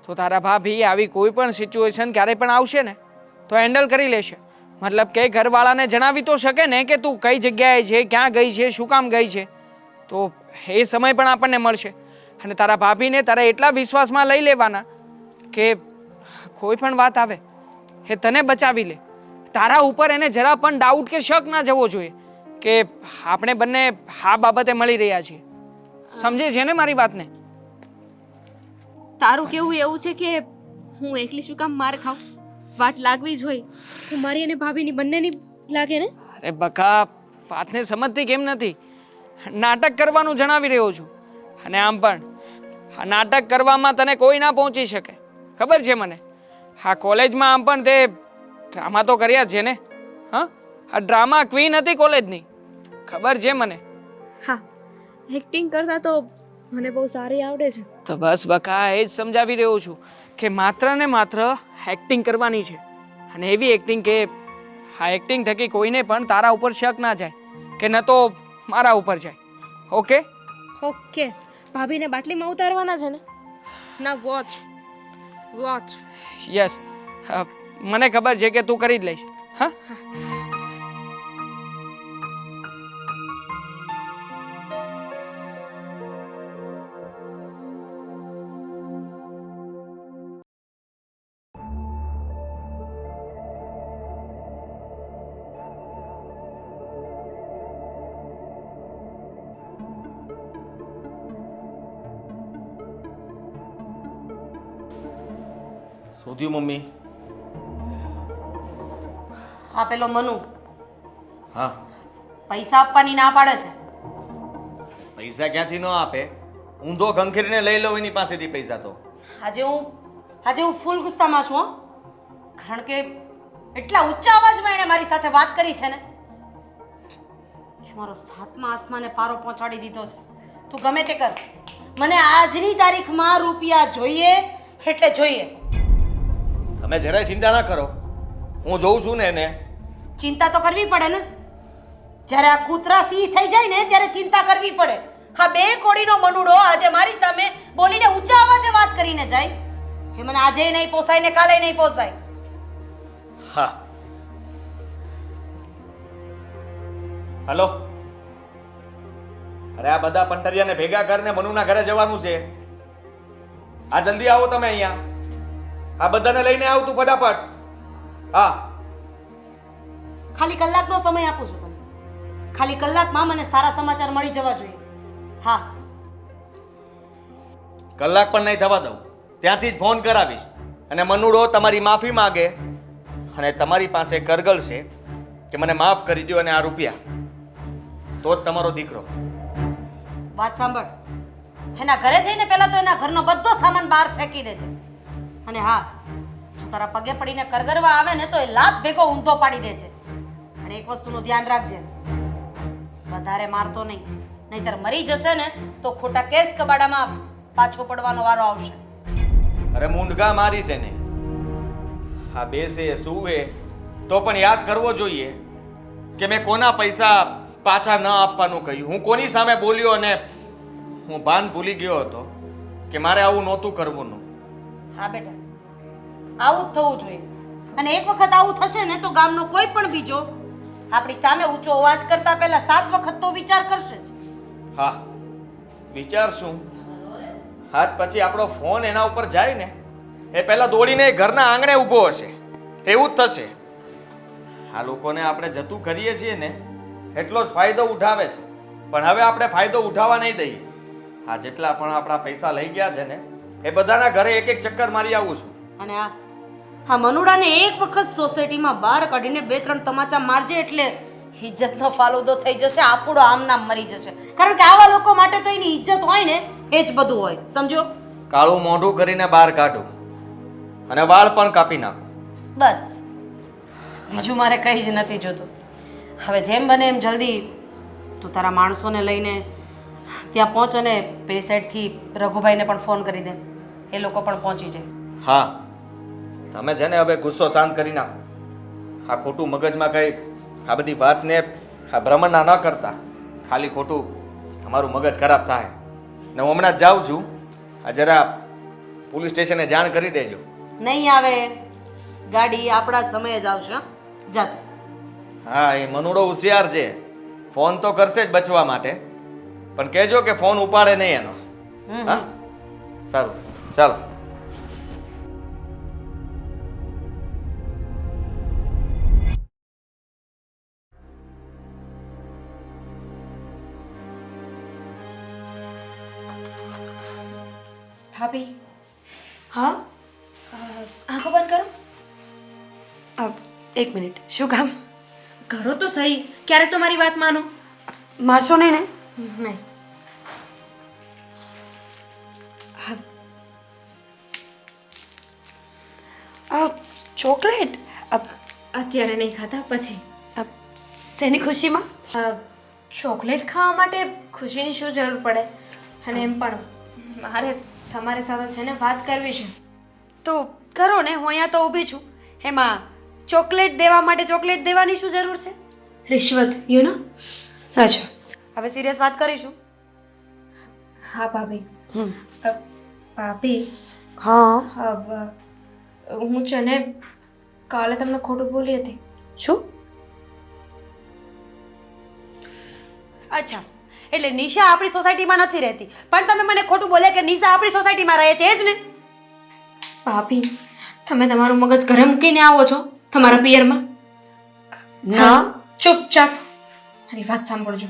તો તારા ભાભી આવી કોઈ પણ સિચ્યુએશન ક્યારેય પણ આવશે ને તો હેન્ડલ કરી લેશે. મતલબ કે ઘરવાળાને જણાવી તો શકે ને કે તું કઈ જગ્યાએ છે, ક્યાં ગઈ છે, શું કામ ગઈ છે, તો એ સમય પણ આપણને મળશે. અને તારા ભાભીને તારા એટલા વિશ્વાસમાં લઈ લેવાના કે કોઈ પણ વાત આવે એ તને બચાવી લે. તારા ઉપર એને જરા પણ ડાઉટ કે શક ના જવો જોઈએ કે આપણે બંને આ બાબતે મળી રહ્યા છીએ. સમજે છે ને મારી વાતને? તારું કેવું એવું છે કે હું એકલી શું કામ માર ખાઉં? વાટ લાગવી જ હોય તો મારી અને ભાભીની બંનેની લાગે ને? અરે બકા, વાતને સમજતી કેમ નથી? નાટક કરવાનું જણાવી રહ્યો છું. અને આમ પણ આ નાટક કરવામાં તને કોઈ ના પહોંચી શકે, ખબર છે મને. હા, કોલેજમાં આમ પણ તે ડ્રામા તો કર્યા જ છે ને. હા, આ ડ્રામા ક્વીન હતી કોલેજની, ખબર છે મને. હા, એક્ટિંગ કરતા તો મને બહુ સારી આવડે છે. તો બસ બકા, એ જ સમજાવી રહ્યો છું કે માત્ર ને માત્ર એક્ટિંગ કરવાની છે. અને એવી એક્ટિંગ કે આ એક્ટિંગ થકી કોઈને પણ તારા ઉપર શક ના જાય કે ન તો મારા ઉપર જાય. ઓકે? ઓકે. ભાભીને બાટલીમાં ઉતારવાના છે ને? ના, વોચ વોચ. યસ, મને ખબર છે કે તું કરી જ લઈશ. હા, શું થયું મમ્મી? આ પેલો મનુ હા, પૈસા આપવાની ના પાડે છે. પૈસા ક્યાંથી ન આપે? ઊંધો ખંખેરીને લઈ લઉં એની પાસેથી પૈસા તો. આજે હું ફૂલ ગુસ્સામાં છું હો. કારણ કે એટલા ઊંચા અવાજમાં એણે મારી સાથે વાત કરી છે ને કે મારો સાતમા આસમાને પારો પહોંચાડી દીધો છે. તું ગમે તે કર, મને આજની તારીખમાં રૂપિયા જોઈએ એટલે જોઈએ. તમે જરાય ચિંતા ના કરો, હું જોઉં છું ને એને. ચિંતા તો કરવી પડે ને. જ્યારે આ કૂતરા સિંહ થઈ જાય ને ત્યારે ચિંતા કરવી પડે. હા, બે કોડીનો મનુડો આજે મારી સામે બોલીને ઊંચા અવાજે વાત કરીને જાય, એ મને આજે નહીં પોસાય ને કાલે નહીં પોસાય. હા, હલો. અરે આ બધા પંટરિયાને ભેગા કરીને મનુના ઘરે જવાનું છે. આ જલ્દી આવો તમે અહીંયા. આ બધાને લઈને આવ તું ફટાફટ. હા, ખાલી કલાકનો સમય આપું છું તમને. ખાલી કલાકમાં મને સારા સમાચાર મળી જવા જોઈએ. હા, કલાક પણ નહીં થવા દઉં. ત્યાંથી જ ફોન કરાવીશ અને મનુડો તમારી માફી માગે અને તમારી પાસે કરગલ છે કે મને માફ કરી દો અને આ રૂપિયા, તો જ તમારો દીકરો. વાત સાંભળ. એના ઘરે જઈને પહેલા તો એના ઘરનો બધો સામાન બહાર ફેંકી દેજે. અને હા, જો તારા પગે પડીને કરગરવા આવે ને તો એ લાત ભેગો ઊંધો પાડી દેજે. અને એક વસ્તુનું ધ્યાન રાખજે, વધારે મારતો નહીં, નહીતર મરી જશે ને તો ખોટા કેસ કબાડામાં પાછો પડવાનો વારો આવશે. અરે મૂંઢગા મારી છે ને. હા, બેસે સુવે તો પણ યાદ કરવો જોઈએ કે મેં કોના પૈસા પાછા ન આપવાનું કહ્યું, હું કોની સામે બોલ્યો અને હું ભાન ભૂલી ગયો હતો કે મારે આવું નહોતું કરવું. હા બેટા, આવું જ થવું જોઈએ. અને એક વખત આવું થશે ને તો ગામનો કોઈ પણ બીજો આપણી સામે ઊંચો અવાજ કરતા પહેલા 7 વખત તો વિચાર કરશે જ. હા, વિચારશું. હાથ પછી આપણો ફોન એના ઉપર જાય ને એ પહેલા દોડીને ઘરના આંગણે ઊભો હશે. એવું જ થશે. આ લોકોને આપણે જતું કરીએ છીએ ને એટલો જ ફાયદો ઉઠાવે છે, પણ હવે આપણે ફાયદો ઉઠાવવા નહીં દઈએ. આ જેટલા પણ આપણા પૈસા લઈ ગયા છે ને એ બધાના ઘરે એક એક ચક્કર મારી આવું છું. અને આ મનુડાને એક વખત સોસાયટીમાં બહાર કાઢીને 2-3 તમાચા મારજે એટલે ઇજ્જતનો ફાલુદો થઈ જશે. આફુડો આમ નામ મરી જશે. કારણ કે આવા લોકો માટે તો એની ઇજ્જત હોય ને એ જ બધું હોય, સમજો. કાળું મોઢું કરીને બહાર કાઢું અને વાળ પણ કાપી નાખું. બસ બીજું મારે કંઈ જ નથી જોતું. હવે જેમ બને એમ જલ્દી તું તારા માણસોને લઈને ત્યાં પહોંચ અને પેલી સાઈડથી રઘુભાઈને પણ ફોન કરી દે, એ લોકો પણ પહોંચી જાય. હા, તમે છે ને હવે ગુસ્સો શાંત કરી નાખો. આ ખોટું મગજમાં કંઈ આ બધી વાતને આ ભ્રમણના ન કરતા. ખાલી ખોટું તમારું મગજ ખરાબ થાય. ને હું હમણાં જ જાઉં છું. આ જરા પોલીસ સ્ટેશને જાણ કરી દેજો. નહીં આવે, ગાડી આપણા સમયે જ આવશે. જા તું. હા, એ મનુડો હોશિયાર છે. ફોન તો કરશે જ બચવા માટે, પણ કહેજો કે ફોન ઉપાડે નહીં એનો. હા, સારું, ચાલો. ભાભી હા આંખો બંધ કરો. એક મિનિટ, શું કામ? કરો તો સહી, ક્યારેક તો મારી વાત માનો. મારશો નહીં ને? નહીં. ચોકલેટ? અત્યારે નહીં ખાતા, પછી. શેની ખુશીમાં? ચોકલેટ ખાવા માટે ખુશીની શું જરૂર પડે? અને એમ પણ મારે તમારી સાથે છે ને વાત કરવી છે. તો કરો ને, હું અહીંયા તો ઊભી છું. એમાં ચોકલેટ દેવા માટે ચોકલેટ દેવાની શું જરૂર છે? રિશ્વત, યુ નો. અચ્છા, હવે સિરિયસ વાત કરીશું. હા ભાભી. ભાભી, હા. હું છે ને કાલે તમને ખોટું બોલી હતી. શું? અચ્છા, એટલે નિશા આપણી સોસાયટીમાં નથી રહેતી, પણ તમે મને ખોટું બોલ્યા કે નિશા આપણી સોસાયટીમાં રહે છે, એ જ ને? ભાભી, તમે તમારું મગજ ઘરે મૂકીને આવો છો તમારા પિયરમાં? ના. ચૂપચાપ મારી વાત સાંભળજો.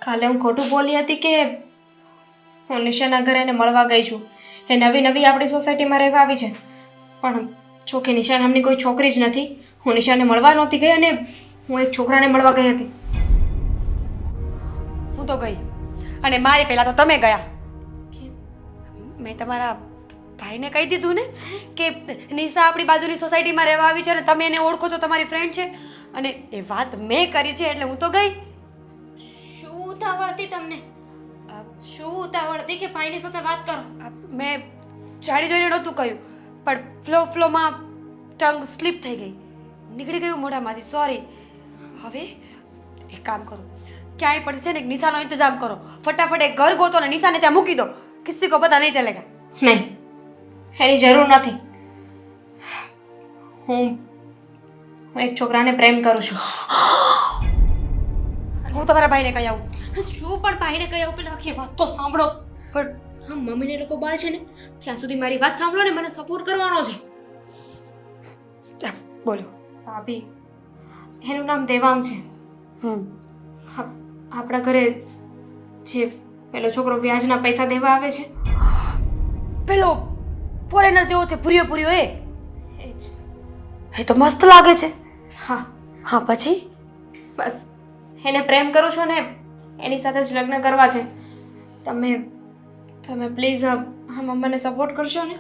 કાલે હું ખોટું બોલી હતી કે હું નિશાના ઘરે એને મળવા ગઈ છું. એ નવી નવી આપણી સોસાયટીમાં રહેવા આવી છે, પણ જો કે નિશા નામની કોઈ છોકરી જ નથી. હું નિશાને મળવા નહોતી ગઈ અને હું એક છોકરાને મળવા ગઈ હતી. હું તો ગઈ, અને મારી પહેલા તો તમે ગયા. મેં તમારા ભાઈને કહી દીધું ને કે નિશા આપણી બાજુની સોસાયટીમાં રહેવા આવી છે અને તમે એને ઓળખો છો, તમારી ફ્રેન્ડ છે, અને એ વાત મેં કરી છે એટલે હું તો ગઈ. શું ઉતાવળ હતી તમને? શું ઉતાવળ હતી કે ભાઈની સાથે વાત કરો? મેં જાણી જોઈને નહોતું કહ્યું, પણ ફ્લોમાં ટંગ સ્લીપ થઈ ગઈ, નીકળી ગયું મોઢામાંથી. સોરી. હવે એક કામ કરો, ક્યાંય પણ છે ને નિશાનો ઇંતજામ કરો. ફટાફટ એક ઘર ગોતો ને નિશાને ત્યાં મૂકી દો. કિસી કો પતા નહીં ચલેગા. નહીં, એની જરૂર નથી. હું એક છોકરાને પ્રેમ કરું છું. હું તમારા ભાઈને કહી આવું. શું પણ ભાઈને કહી આવું? પેલા આખી વાત તો સાંભળો. પણ હા, મમ્મીને લોકો બહાર છે ને, ત્યાં સુધી મારી વાત સાંભળો ને, મને સપોર્ટ કરવાનો છે. બોલો. ભાભી, એનું નામ દેવાંગ છે. આપણા ઘરે જે પેલો છોકરો વ્યાજના પૈસા દેવા આવે છે, પેલો ફોરેનર જેવો છે, ભૂર્યો ભૂર્યો, એ જ. એ તો મસ્ત લાગે છે. હા. હા, પછી? બસ એને પ્રેમ કરું છું ને એની સાથે જ લગ્ન કરવા છે. તમે પ્લીઝ આ મમ્માને સપોર્ટ કરશો ને?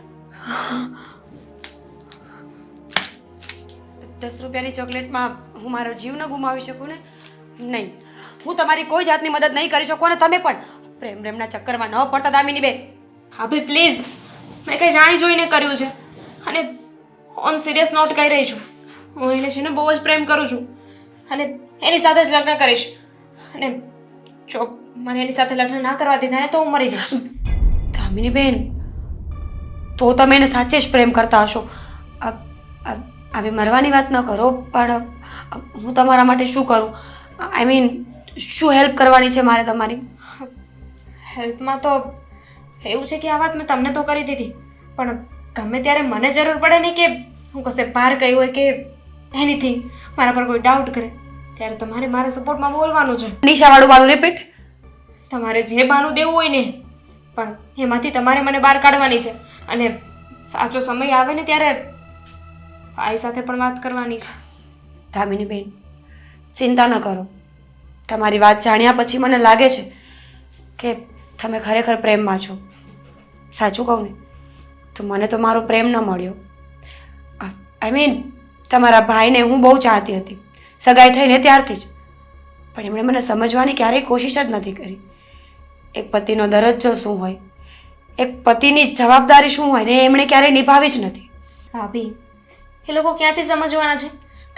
10 રૂપિયાની ચોકલેટમાં હું મારો જીવ ન ગુમાવી શકું ને? નહીં, હું તમારી કોઈ જાતની મદદ નહીં કરી શકું, અને તમે પણ પ્રેમના ચક્કરમાં ન પડતા દામિની બેન. હા ભાઈ પ્લીઝ, મેં કંઈ જાણી જોઈને કર્યું છે, અને ઓન સિરિયસ નોટ કહી રહી છું. હું એને છે ને બહુ જ પ્રેમ કરું છું, અને એની સાથે જ લગ્ન કરીશ. અને જો મને એની સાથે લગ્ન ના કરવા દીધા ને તો હું મરી જઈશ. દામિની બેન, તો તમે એને સાચે જ પ્રેમ કરતા હશો. આવી મરવાની વાત ન કરો, પણ હું તમારા માટે શું કરું? આઈ મીન, શું હેલ્પ કરવાની છે મારે તમારી? હેલ્પમાં તો એવું છે કે આ વાત મેં તમને તો કરી દીધી, પણ ગમે ત્યારે મને જરૂર પડે ને કે હું કશે બહાર ગઈ હોય કે એનીથિંગ, મારા પર કોઈ ડાઉટ કરે, ત્યારે તમારે મારા સપોર્ટમાં બોલવાનું છે. નિશાવાળું બાનું રિપીટ. તમારે જે બાનું દેવું હોય ને, પણ એમાંથી તમારે મને બહાર કાઢવાની છે, અને સાચો સમય આવે ને ત્યારે ભાઈ સાથે પણ વાત કરવાની છે. દામિની બેન, ચિંતા ન કરો. તમારી વાત જાણ્યા પછી મને લાગે છે કે તમે ખરેખર પ્રેમમાં છો. સાચું કહું ને તો મને તો મારો પ્રેમ ન મળ્યો. આઈ મીન, તમારા ભાઈને હું બહુ ચાહતી હતી, સગાઈ થઈને ત્યારથી જ. પણ એમણે મને સમજવાની ક્યારેય કોશિશ જ નથી કરી. એક પતિનો દરજ્જો શું હોય, એક પતિની જવાબદારી શું હોય ને એમણે ક્યારેય નિભાવી જ નથી. ભાભી એ લોકો ક્યાંથી સમજવાના છે?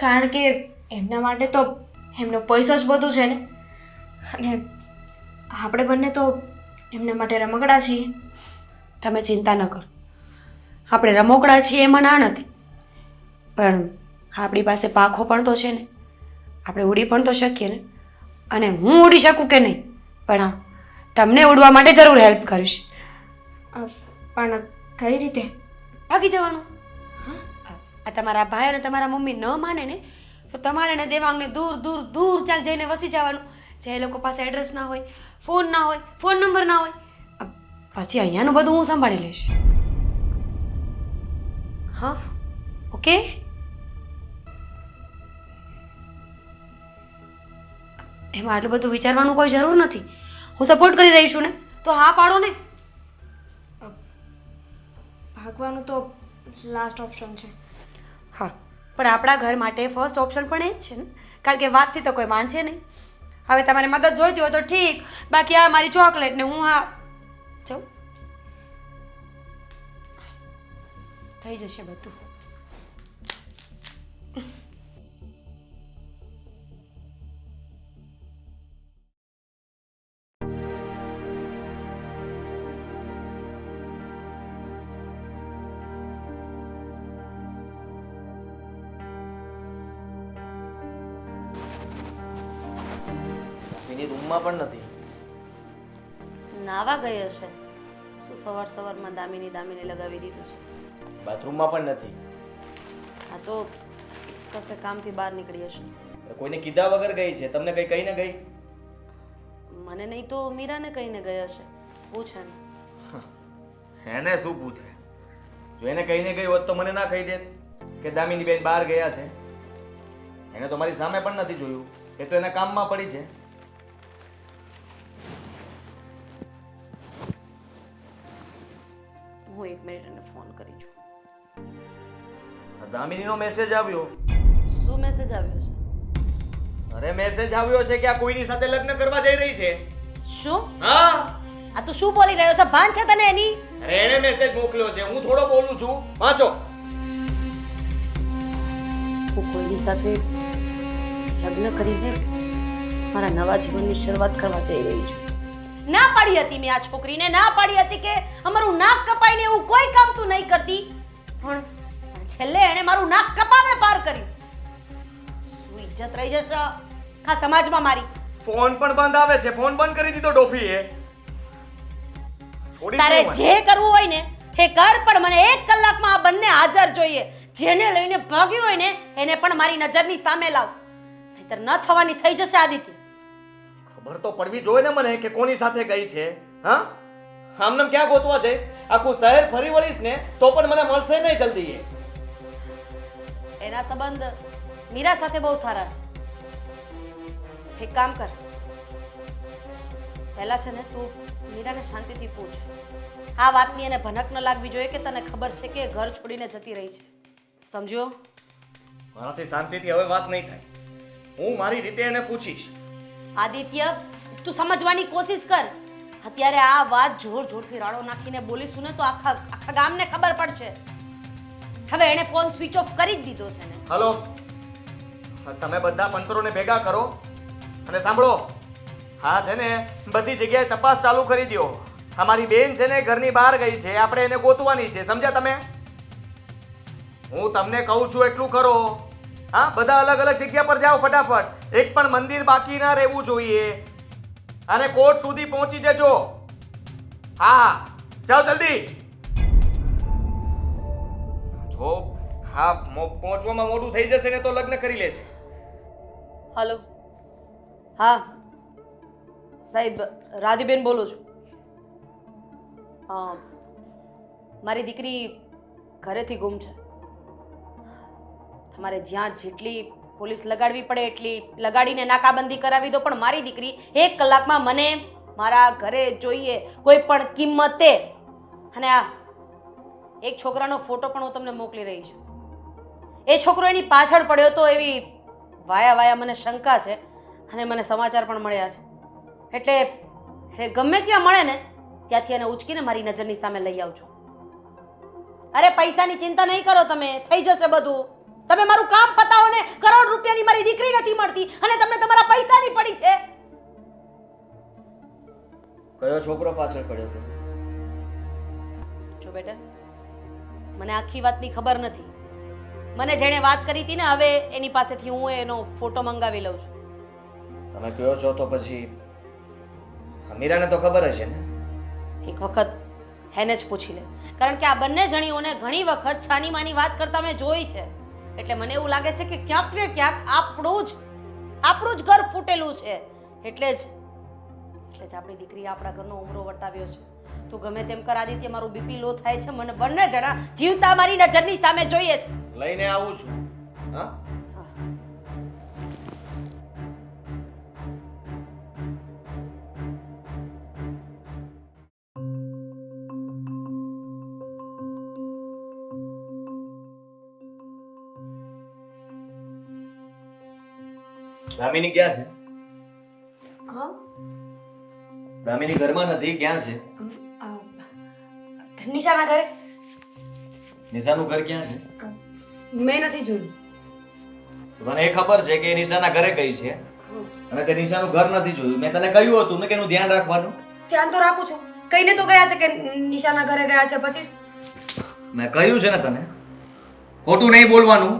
કારણ કે એમના માટે તો એમનો પૈસો જ બધું છે ને. અને આપણે બંને તો એમના માટે રમકડા છીએ. તમે ચિંતા ન કરો, આપણે રમોકડા છીએ એમાં ના નથી, પણ આપણી પાસે પાંખો પણ તો છે ને, આપણે ઉડી પણ તો શકીએ ને. અને હું ઉડી શકું કે નહીં, પણ હા, તમને ઉડવા માટે જરૂર હેલ્પ કરીશ. પણ કઈ રીતે? ભાગી જવાનું. આ તમારા ભાઈ અને તમારા મમ્મી ન માને ને તો તમારે ને દેવાંગને દૂર દૂર દૂર ક્યાંક જઈને વસી જવાનું, જે લોકો પાસે એડ્રેસ ના હોય, ફોન ના હોય, ફોન નંબર ના હોય. પછી અહીંયાનું બધું હું સંભાળી લઈશ. હા, ઓકે. એમાં આટલું બધું વિચારવાનું કોઈ જરૂર નથી. હું સપોર્ટ કરી રહી છું ને, તો હા પાડો ને. ભાગવાનું તો લાસ્ટ ઓપ્શન છે. હા, પણ આપણા ઘર માટે ફર્સ્ટ ઓપ્શન પણ એ જ છે ને, કારણ કે વાતથી તો કોઈ માનશે નહીં. હવે તમારે મદદ જોઈતી હોય તો ઠીક, બાકી આ મારી ચોકલેટ ને હું આ જાઉં, થઈ જશે બધું. એની રૂમમાં પણ નથી. નાવા ગઈ હશે. શું સવાર સવારમાં દામિની દામિની લગાવી દીધું છે? બાથરૂમમાં પણ નથી. આ તો કશે કામથી બહાર નીકળી હશે. કોઈને કીધા વગર ગઈ છે. તમને કઈ કહીને ગઈ? મને નહીં તો મીરાને કહીને ગઈ હશે. પૂછે ને. એને શું પૂછે? જો એને કહીને ગઈ હોત તો મને ના કહી દેત કે દામિની બેન બહાર ગયા છે. એને તો મારી સામે પણ નથી જોયું. એ તો એના કામમાં પડી છે. હું 1 મિનિટ એને ફોન કરી છું. દામિનીનો મેસેજ આવ્યો. શું મેસેજ આવ્યો છે? અરે મેસેજ આવ્યો છે કે આ કોઈની સાથે લગ્ન કરવા જઈ રહી છે. શું? હા, આ તું શું બોલી રહ્યો છે? ભાન છે તને એની? અરે એને મેસેજ મોકલ્યો છે. હું થોડો બોલું છું. વાંચો. હું કોઈની સાથે લગ્ન કરીને મારા નવા જીવનની શરૂઆત કરવા જઈ રહી છું. ના પાડી હતી મેં આ છોકરીને, ના પાડી હતી કે અમારું નાક કપાઈને એવું કોઈ કામ તું નહીં કરતી, પણ છેલ્લે એણે મારું નાક કપાવે પાર કર્યું. શું ઇજ્જત રહી જશે આ સમાજમાં મારી? ફોન પણ બંધ આવે છે. ફોન બંધ કરી દીધો ડોફીએ. છોડી તારે દો. જે કરવું હોય ને એ કર, પણ મને 1 કલાકમાં આ બંને હાજર જોઈએ. જેને લઈને ભાગ્યું હોય ને એને પણ મારી નજરની સામે લાવ, નહીતર ન થવાની થઈ જશે આદિત્ય. ખબર તો પડવી જોઈએ ને મને કે કોની સાથે ગઈ છે. હા, આમનામ ક્યાં ગોતવા જઈશ? આખું શહેર ફરી વળીશ ને તો પણ મને મળશે નહીં જલ્દી. એના સંબંધ મીરા સાથે બહુ સારા છે. એક કામ કર, પહેલા છે ને તું મીરાને શાંતિથી પૂછ. આ વાતની એને ભનક ન લાગવી જોઈએ કે તને ખબર છે કે ઘર છોડીને જતી રહી છે. સમજ્યો? મારાથી શાંતિથી હવે વાત નહીં થાય. હું મારી રીતે એને પૂછીશ. આદિત્ય, તું સમજવાની કોશિશ કર. અત્યારે આ વાત જોર જોરથી રાડો નાખીને બોલીશું ને તો આખા ગામને ખબર પડશે. હવે એને ફોન સ્વિચ ઓફ કરી જ દીધો છે ને. હલો, તમે બધા પંતરોને ભેગા કરો અને સાંભળો. હા છે ને, બધી જગ્યાએ તપાસ ચાલુ કરી દો. અમારી બેન છે ને ઘરની બહાર ગઈ છે. આપણે એને ગોતવાની છે. સમજ્યા તમે? હું તમને કહું છું એટલું કરો. હા, બધા અલગ અલગ જગ્યા પર જાઓ ફટાફટ. એક પણ મંદિર બાકી ના રહેવું જોઈએ. અને કોર્ટ સુધી પહોંચી જજો. હા, જાઓ જલ્દી. જો હા પહોંચવામાં મોડું થઈ જશે ને તો લગ્ન કરી લેશે. હલો, હા સાહેબ, રાધીબેન બોલું છું. મારી દીકરી ઘરેથી ગુમ છે. તમારે જ્યાં જેટલી પોલીસ લગાડવી પડે એટલી લગાડીને નાકાબંધી કરાવી દો, પણ મારી દીકરી 1 કલાકમાં મને મારા ઘરે જોઈએ, કોઈ પણ કિંમતે. અને આ એક છોકરાનો ફોટો પણ હું તમને મોકલી રહી છું. એ છોકરો એની પાછળ પડ્યો તો એવી વાયા મને શંકા છે. અને મને સમાચાર પણ મળ્યા છે એટલે એ ગમે ત્યાં મળે ને ત્યાંથી એને ઉચકીને મારી નજરની સામે લઈ આવજો. અરે પૈસાની ચિંતા નહીં કરો તમે, થઈ જશે બધું. તમે મારું કામ પતાવો ને, કરોડ રૂપિયાની મારી દીકરી નથી મળતી અને તમને તમારા પૈસાની પડી છે. કયો છોકરો પાછળ પડ્યો હતો? જો બેટા, મને આખી વાતની ખબર નથી. મને જેણે વાત કરી હતી ને, હવે એની પાસેથી હું એનો ફોટો મંગાવી લઉં છું. તમે કયો છો તો પછી મીરાને તો ખબર હશે ને? એક વખત એને જ પૂછી લે, કારણ કે આ બંને જણીઓને ઘણી વખત છાની માની વાત કરતા મેં જોઈ છે. એટલે મને એવું લાગે છે કે ક્યાંક ને ક્યાંક આપણું જ ઘર ફૂટેલું છે. એટલે જ આપણી દીકરીએ આપણા ઘરનો ઉમરો વટાવ્યો છે. તું ગમે તેમ કર આદિત્ય, મારું બીપી લો થાય છે. મને બંને જણા જીવતા મારી નજરની સામે જોઈએ છે. લઈને આવું છું. હા, દામિની ક્યાં છે? દામિની ઘરમાં નથી, ક્યાં છે? નિશાના ઘરે. નિશાનું ઘર ક્યાં છે? મેં નથી જોયું. મને એ ખબર છે કે એ નિશાના ઘરે ગઈ છે અને તે નિશાનું ઘર નથી જોયું. મેં તને કહ્યું હતું ને કે એનું ધ્યાન રાખવાનું. ધ્યાન તો રાખું છું. કઈને તો ગયા છે કે નિશાના ઘરે ગયા છે. પછી મેં કહ્યું છે ને તને, ખોટું નહીં બોલવાનું,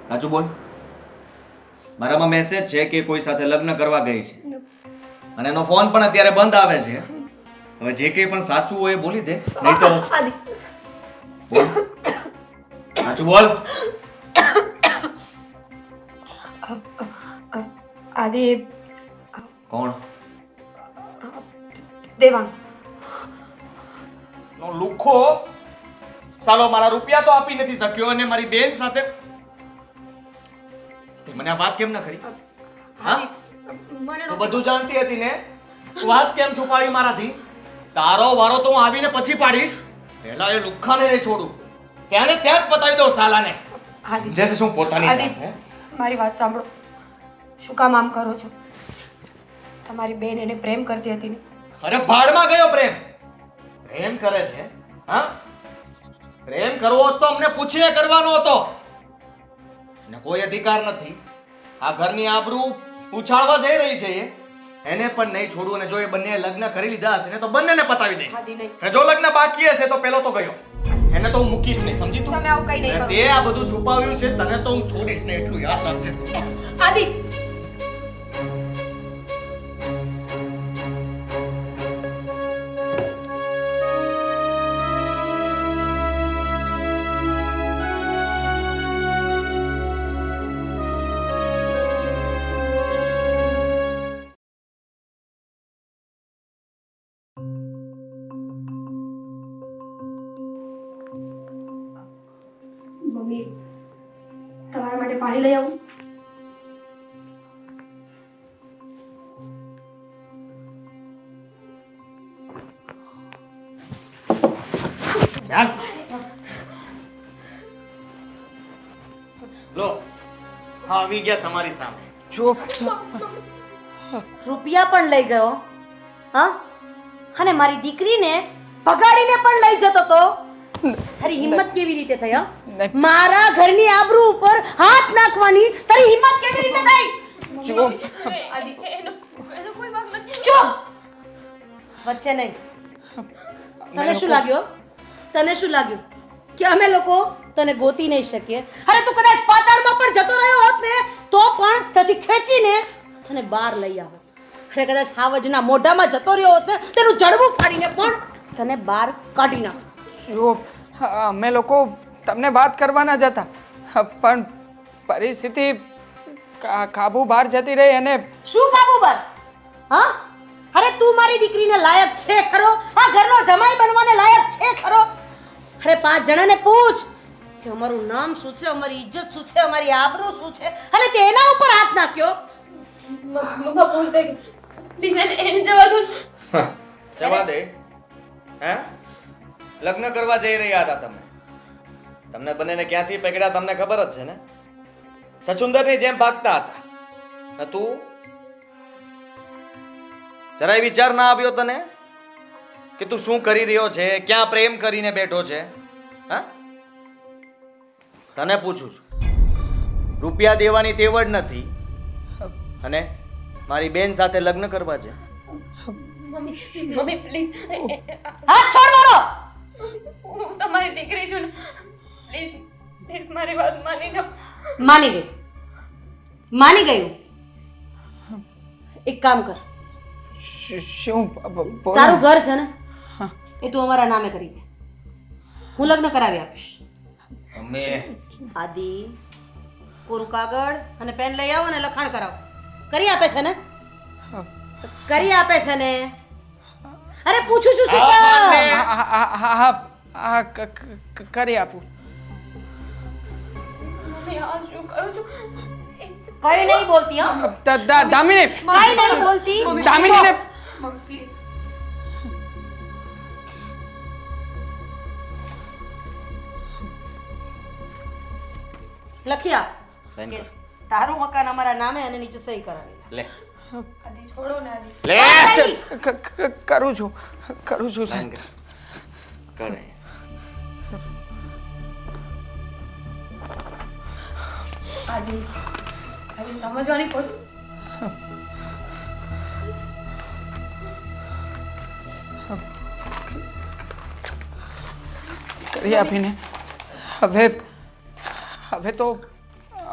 સાચું બોલ. મારામાં મેસેજ છે કે કોઈ સાથે લગ્ન કરવા ગઈ છે અને એનો ફોન પણ અત્યારે બંધ આવે છે. હવે જે કંઈ પણ સાચું હોય એ બોલી દે, નહીં તો આદિ, બોલ. સાચું બોલ. આદિ કોણ? દેવાંગ. નો લુખો સાલો મારા રૂપિયા તો આપી નથી શક્યો અને મારી બેન સાથે તે મને આ વાત કેમ ના કરી? હા, મને તું બધું જાણતી હતી ને, તું વાત કેમ છુપાવી મારાથી? તારો વારો તો હું આવીને પછી પાડીશ. પહેલા એ લુખ્ખાને નહીં છોડું, ત્યાં ને ત્યાં જ પતાવી દઉં સાલાને. જશે શું પોતાની આદિ, જાત, હે? મારી વાત સાંભળો. શું કામ આમ કરો છો? તમારી બેન એને પ્રેમ કરતી હતી ને? અરે ભાડમાં ગયો પ્રેમ. પ્રેમ કરે છે? હા, પ્રેમ કરવો હોત તો અમને પૂછીને કરવાનો હતો. ને કોઈ અધિકાર નથી. આ ઘરની આબરૂ ઉછાળવા જઈ રહી છે એ. એને પણ નહીં છોડું અને જો એ બંને લગ્ન કરી લીધા હશે ને તો બંનેને પતાવી દઈશ. આદિ નહીં. અને જો લગ્ન બાકી હશે તો પેલો તો ગયો. એને તો હું મૂકીશ નહીં, સમજી તું? તમે આવું કંઈ નહીં અને કરો. તે આ બધું છુપાવ્યું છે, તને તો હું છોડીશ નહીં, એટલું યાદ રાખજે. આદિ, મમ્મી તમારા માટે પાણી લઈ આવું? ચાલ. લો, આવી ગયા તમારી સામે. ચૂપ. રૂપિયા પણ લઈ ગયો, હા, અને મારી દીકરીને ભગાડીને પણ લઈ જતો તો. તારી હિંમત કેવી રીતે થઈ? હા, નહીં. મારા ઘરની આબરૂ ઉપર હાથ નાખવાની તારી હિંમત કેવી રીતે થઈ? ચૂપ. આદિ, એનો કોઈ વાંક નથી. ચૂપ, વચ્ચે નહીં. તને શું લાગ્યું? તને શું લાગ્યું કે અમે લોકો તને ગોતી નહીં શકીએ? અરે તું કદાચ પાતાળમાં પણ જતો રહ્યો હોત ને તો પણ ત્યાંથી ખેંચીને તને બહાર લઈ આવો. અરે કદાચ હાવજના મોઢામાં જતો રહ્યો હોત ને તેનું જડબું ફાડીને પણ તને બહાર કાઢી નાખો. જુઓ, અમે લોકો તમને વાત કરવાના જ હતા, પણ પરિસ્થિતિ કાબુ બહાર જતી રહી અને શું કાબુબર? હા, અરે તું મારી દીકરીને લાયક છે ખરો? આ ઘરનો જમાઈ બનવાને લાયક છે ખરો? અરે 5 જણાને પૂછ કે અમારું નામ શું છે, અમારી ઇજ્જત શું છે, અમારી આબરૂ શું છે, અને તેના ઉપર હાથ નાખ્યો. મમ્મા ભૂલ થઈ ગઈ. પ્લીઝ એને જવા દો. જવા દે. હે, લગ્ન કરવા જઈ રહ્યા હતા તમે. તમને બંનેને ક્યાંથી પકડ્યા તમને ખબર જ છે ને? સચુંદરની જેમ ભાગતા હતા. તું જરાય વિચાર ના આવ્યો તને કે તું શું કરી રહ્યો છે, ક્યાં પ્રેમ કરીને બેઠો છે? હા, તને પૂછું છું. રૂપિયા દેવાની તેવડ નથી અને મારી બેન સાથે લગ્ન કરવા છે. મમ્મી મમ્મી પ્લીઝ હાથ છોડ મારો. હું તમારી દીકરી છું ને, પ્લીઝ પ્લીઝ મારી વાત માની જાઓ. માની ગઈ, માની ગયું. એક કામ કર, શું બોલો? તારું ઘર છે ને હા. એ તું અમારા નામે કરી દે, હું લગ્ન કરાવી આપીશ. મમ્મી આદિ, કોરું કાગળ અને પેન લઈ આવો ને લખાણ કરાવો. કરી આપે છે ને? કરી આપે છે ને? અરે પૂછું છું શું કામ? હા કરી આપું. મમ્મી આ શું કરું છું? કઈ નહીં બોલતી હા, દામિની કઈ નહીં બોલતી. દામિનીને મમ્મી પ્લીઝ. લખી આપ સાઈન કે કર. તારું મકાન અમારા નામે અને નીચે સહી કરાવી. લે આદિ છોડો ને આદિ. લે કરું છું સાઈન કર. કરે આદિ સમજવાની કોશિશ. કરી આપીને હવે તો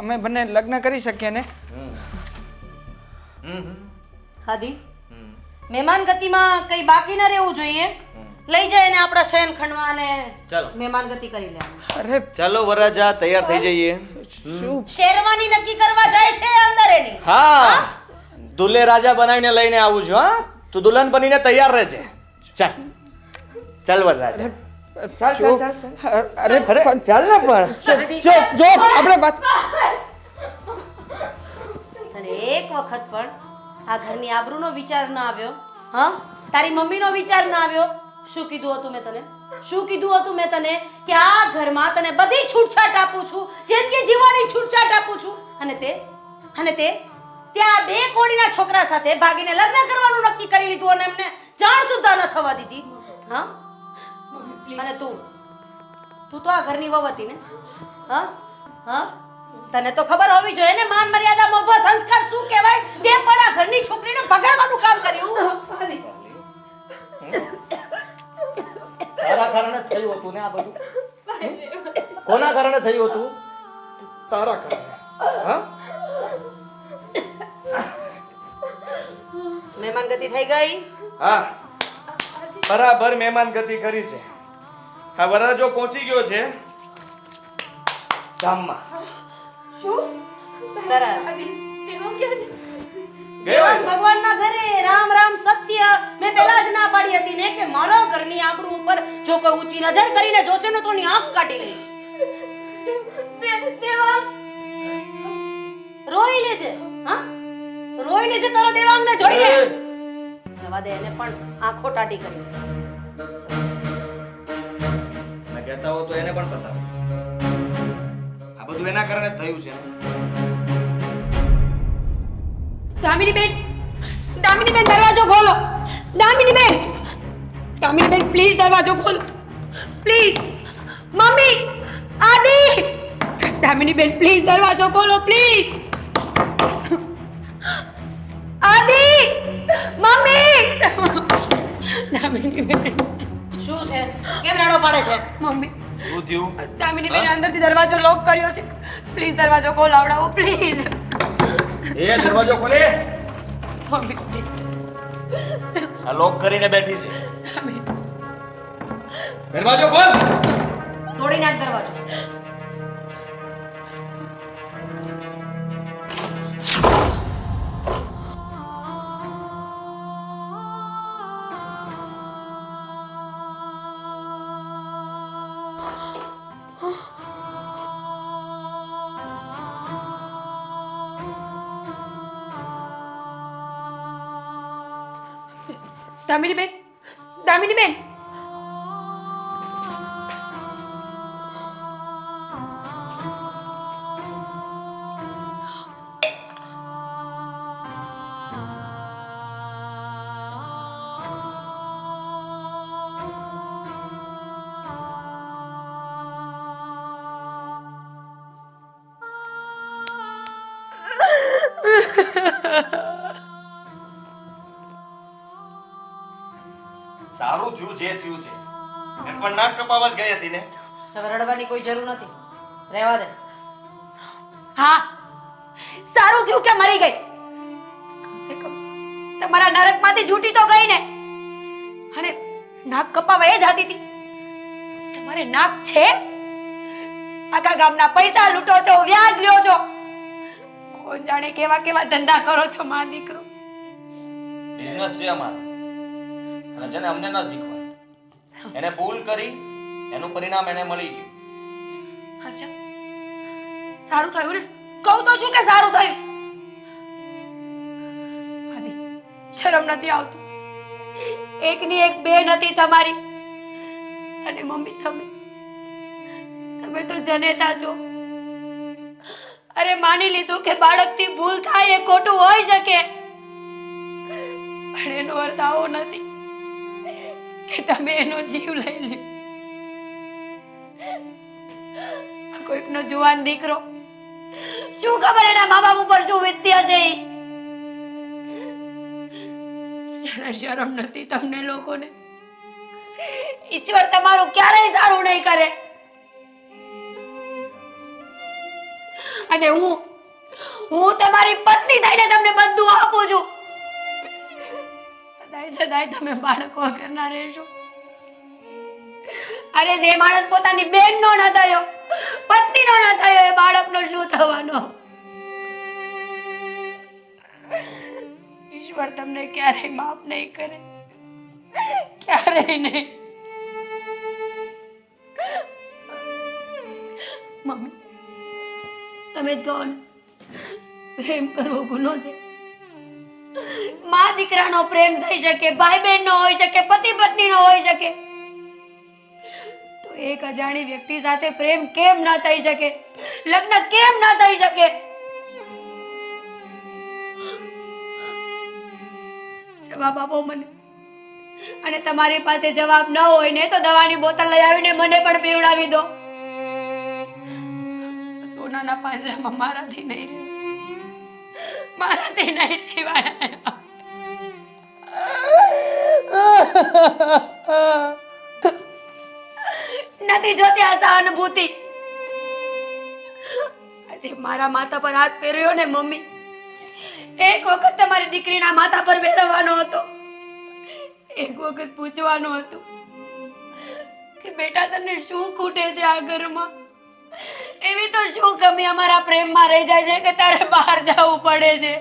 અમે બંને લગ્ન કરી શકીએ ને? હાદી, મહેમાન ગતિમાં કઈ બાકી ન રહેવું જોઈએ. લઈ જાય ને આપણા શયન ખંડમાં અને ચાલો મહેમાન ગતિ કરી લે. અરે ચાલો વરરાજા તૈયાર થઈ જઈએ. શું શેરવાની નક્કી કરવા જાય છે અંદર એની. હા, દુલ્હે રાજા બનાવીને લઈને આવું છું. હા, તું દુલ્હન બનીને તૈયાર રહેજે. ચાલ ચાલ વરરાજા. અરે પણ ચાલ ને પણ. જો આપણે વાત અને એક વખત પણ આ ઘરની આબરૂનો વિચાર ન આવ્યો? હા, તારી મમ્મીનો વિચાર ન આવ્યો? શું કીધું હતું મેં તને? શું કીધું હતું મેં તને કે આ ઘરમાં તને બધી છૂટછાટ આપું છું, જિંદગી જીવવાની છૂટછાટ આપું છું, અને તે ત્યાં બે કોડીના છોકરા સાથે ભાગીને લગ્ન કરવાનું નક્કી કરી લીધું અને એમને જાણ સુદ્ધા ન થવા દીધી. હા, અને તું તો આ ઘરની વહુ હતી ને? હા હા, તને તો ખબર હોવી જોઈએ ને માન મર્યાદા મોભો સંસ્કાર શું કહેવાય. તે પણ આ ઘરની છોકરીને બગાડવાનું કામ કર્યું. તારા કારણે થયું હતું ને આ બધું? કોના કારણે થયું હતું? તારા કારણે. હા, મહેમાન ગતિ થઈ ગઈ. હા, બરાબર મહેમાન ગતિ કરી છે. હા, વરરાજો પહોંચી ગયો છે ગામમાં. શું? સરસ. દેવાંગ ક્યાં છે? દેવાંગ ભગવાનના ઘરે. રામ રામ સત્ય. મેં પહેલા જ ના પાડી હતી ને કે મારા ઘરની આબરૂ ઉપર જો કોઈ ઊંચી નજર કરીને જોશે ને તો ની આંખ કાઢી લઈશ. દેવાંગ રોઈ લેજે. હા, રોઈ લેજે તારો દેવાંગને જોઈને. જવા દે એને પણ આંખો ટાટી કરી. મેં કહેતા હો તો એને પણ બતાવો. આ બધું એના કારણે થયું છે. દામિનીબેન, દામિનીબેન દરવાજો ખોલો. દામિનીબેન, દામિનીબેન પ્લીઝ દરવાજો ખોલો પ્લીઝ. મમ્મી, આદિ, દામિનીબેન પ્લીઝ દરવાજો ખોલો પ્લીઝ. આદિ, મમ્મી, દામિનીબેન. શું છે? કેમ રાડો પાડે છે? મમ્મી, શું થયું? દામિનીબેન અંદરથી દરવાજો લોક કર્યો છે. પ્લીઝ દરવાજો ખોલાવડાવો પ્લીઝ. એ દરવાજો ખોલે. Mummy please. આ લોક કરીને બેઠી છે. દામિની, દરવાજો ખોલ. તોડી નાખ દરવાજો. દામિનીબેન, દામિનીબેન. સારું થયું જે થયું તે. એમ પણ નાક કપાવા જ ગઈ હતી ને. હવે રડવાની કોઈ જરૂર નથી. રહેવા દે. હા, સારું થયું કે મરી ગઈ. કમ સે કમ તમારા નરકમાંથી છૂટી તો ગઈ ને. અને નાક કપાવા એ જતી હતી. તમારે નાક છે? આખા ગામના પૈસા લૂંટો છો, વ્યાજ લ્યો છો. કોણ જાણે કેવા કેવા ધંધા કરો છો માં દીકરો. બિઝનેસ છે અમારો. અને છે ને અમને ન શીખવાય. એને ભૂલ કરી એનું પરિણામ એને મળી ગયું. અચ્છા, સારું થયું ને? કહું તો છું કે સારું થયું. આદિ, શરમ નથી આવતી? એકની એક બેન હતી તમારી. અને મમ્મી તમે તો જનેતા છો. અરે માની લીધું કે બાળકથી ભૂલ થાય એ ખોટું હોઈ શકે, પણ એનો અર્થ આવો નથી કે તમે એનો જીવ લઈ લ્યો. કોઈકનો જુવાન દીકરો, શું ખબર એના મા બાપ ઉપર શું વીતતી હશે ઈ. જરા શરમ નથી તમને લોકોને? ઈશ્વર તમારું ક્યારેય સારું નહીં કરે. અને હું તમારી પત્ની થઈને તમને બધું આપું છું. સદાય સદાય તમે બાળકો વગરના રહેશો. અરે જે માણસ પોતાની બેનનો ન થયો, પત્નીનો ન થયો, એ બાળકનો શું થવાનો? ઈશ્વર તમને ક્યારેય માફ નહીં કરે, ક્યારેય નહીં. મમ્મી, તમે જ કહો ને, પ્રેમ કરવો ગુનો છે? માં દીકરાનો પ્રેમ થઈ શકે, ભાઈ બહેનનો હોઈ શકે, પતિ પત્નીનો હોઈ શકે, તો એક અજાણી વ્યક્તિ સાથે પ્રેમ કેમ ન થઈ શકે? લગ્ન કેમ ન થઈ શકે? જવાબ આપો મને. અને તમારી પાસે જવાબ ન હોય ને તો દવાની બોતલ લઈ આવીને મને પણ પીવડાવી દો. સોનાના પાંજરામાં મારાથી નહીં રહેવાય, મારાથી નહીં જીવાય. નથી જોતી આ સહાનુભૂતિ. આજે મારા માથા પર હાથ ફેરવ્યો ને મમ્મી, એક વખત તમારી દીકરીના માથા પર ફેરવવાનો હતો. એક વખત પૂછવાનું હતું કે બેટા તને શું ખૂટે છે આ ઘરમાં? એવી તો શું કમી અમારા પ્રેમમાં રહી જાય છે કે તારે બહાર જવું પડે છે?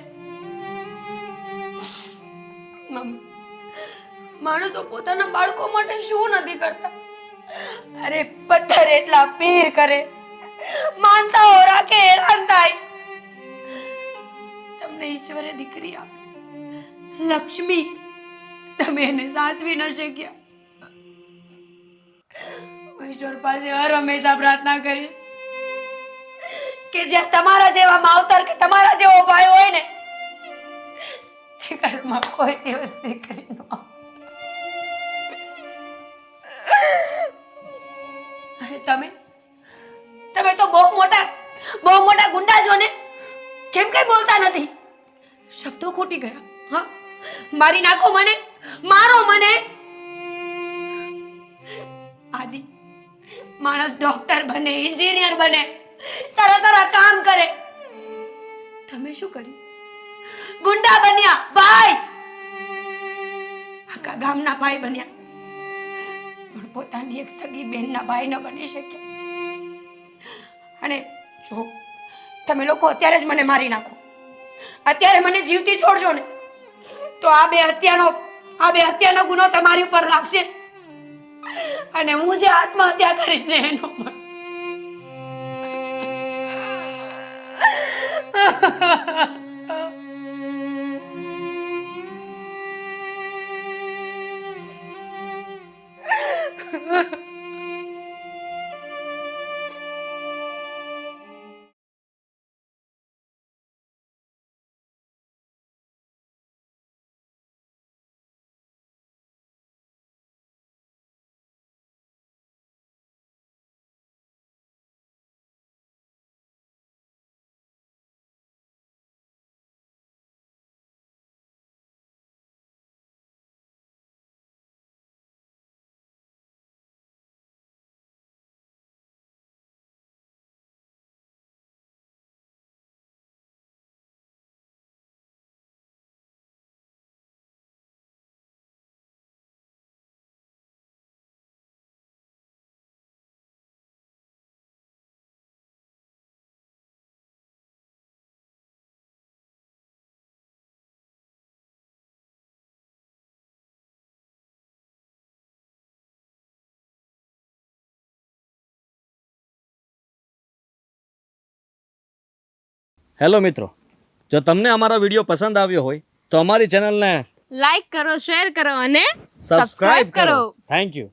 મમ્મી, માણસો પોતાના બાળકો માટે શું નથી કરતા? અરે પથ્થર એટલા પીર કરે, માનતાઓ રાખે, હેરાન થાય. તમને ઈશ્વરે દીકરી આપી, લક્ષ્મી, તમે એને સાચવી ન શક્યા. ઈશ્વર પાસે હર હંમેશા પ્રાર્થના કરીશ કે જ્યાં તમારા જેવા માવતર કે તમારા જેવો ભાઈ હોય ને, એ ઘરમાં કોઈ દિવસ દીકરી ન આવે. અરે તમે તો બહુ મોટા ગુંડા છો ને? કેમ કઈ બોલતા નથી? શબ્દો ખૂટી ગયા. હા, મારી નાખો મને, મારો મને. આદિ, માણસ ડોક્ટર બને, એન્જિનિયર બને, સારા કામ કરે. તમે શું કર્યું? ગુંડા બન્યા, ભાઈ. આખા ગામના ભાઈ બન્યા, પણ પોતાની એક સગી બહેનના ભાઈ ન બની શક્યા. અને જો તમે લોકો અત્યારે જ મને મારી નાખો, અત્યારે મને જીવતી છોડજો ને, તો આ બે હત્યાનો ગુનો તમારી ઉપર લાગશે. અને હું જે આત્મહત્યા કરીશ ને એનો પણ. હેલો મિત્રો, જો તમને અમારો વિડીયો પસંદ આવ્યો હોય તો અમારી ચેનલને લાઈક કરો, શેર કરો અને સબસ્ક્રાઇબ કરો. Thank you.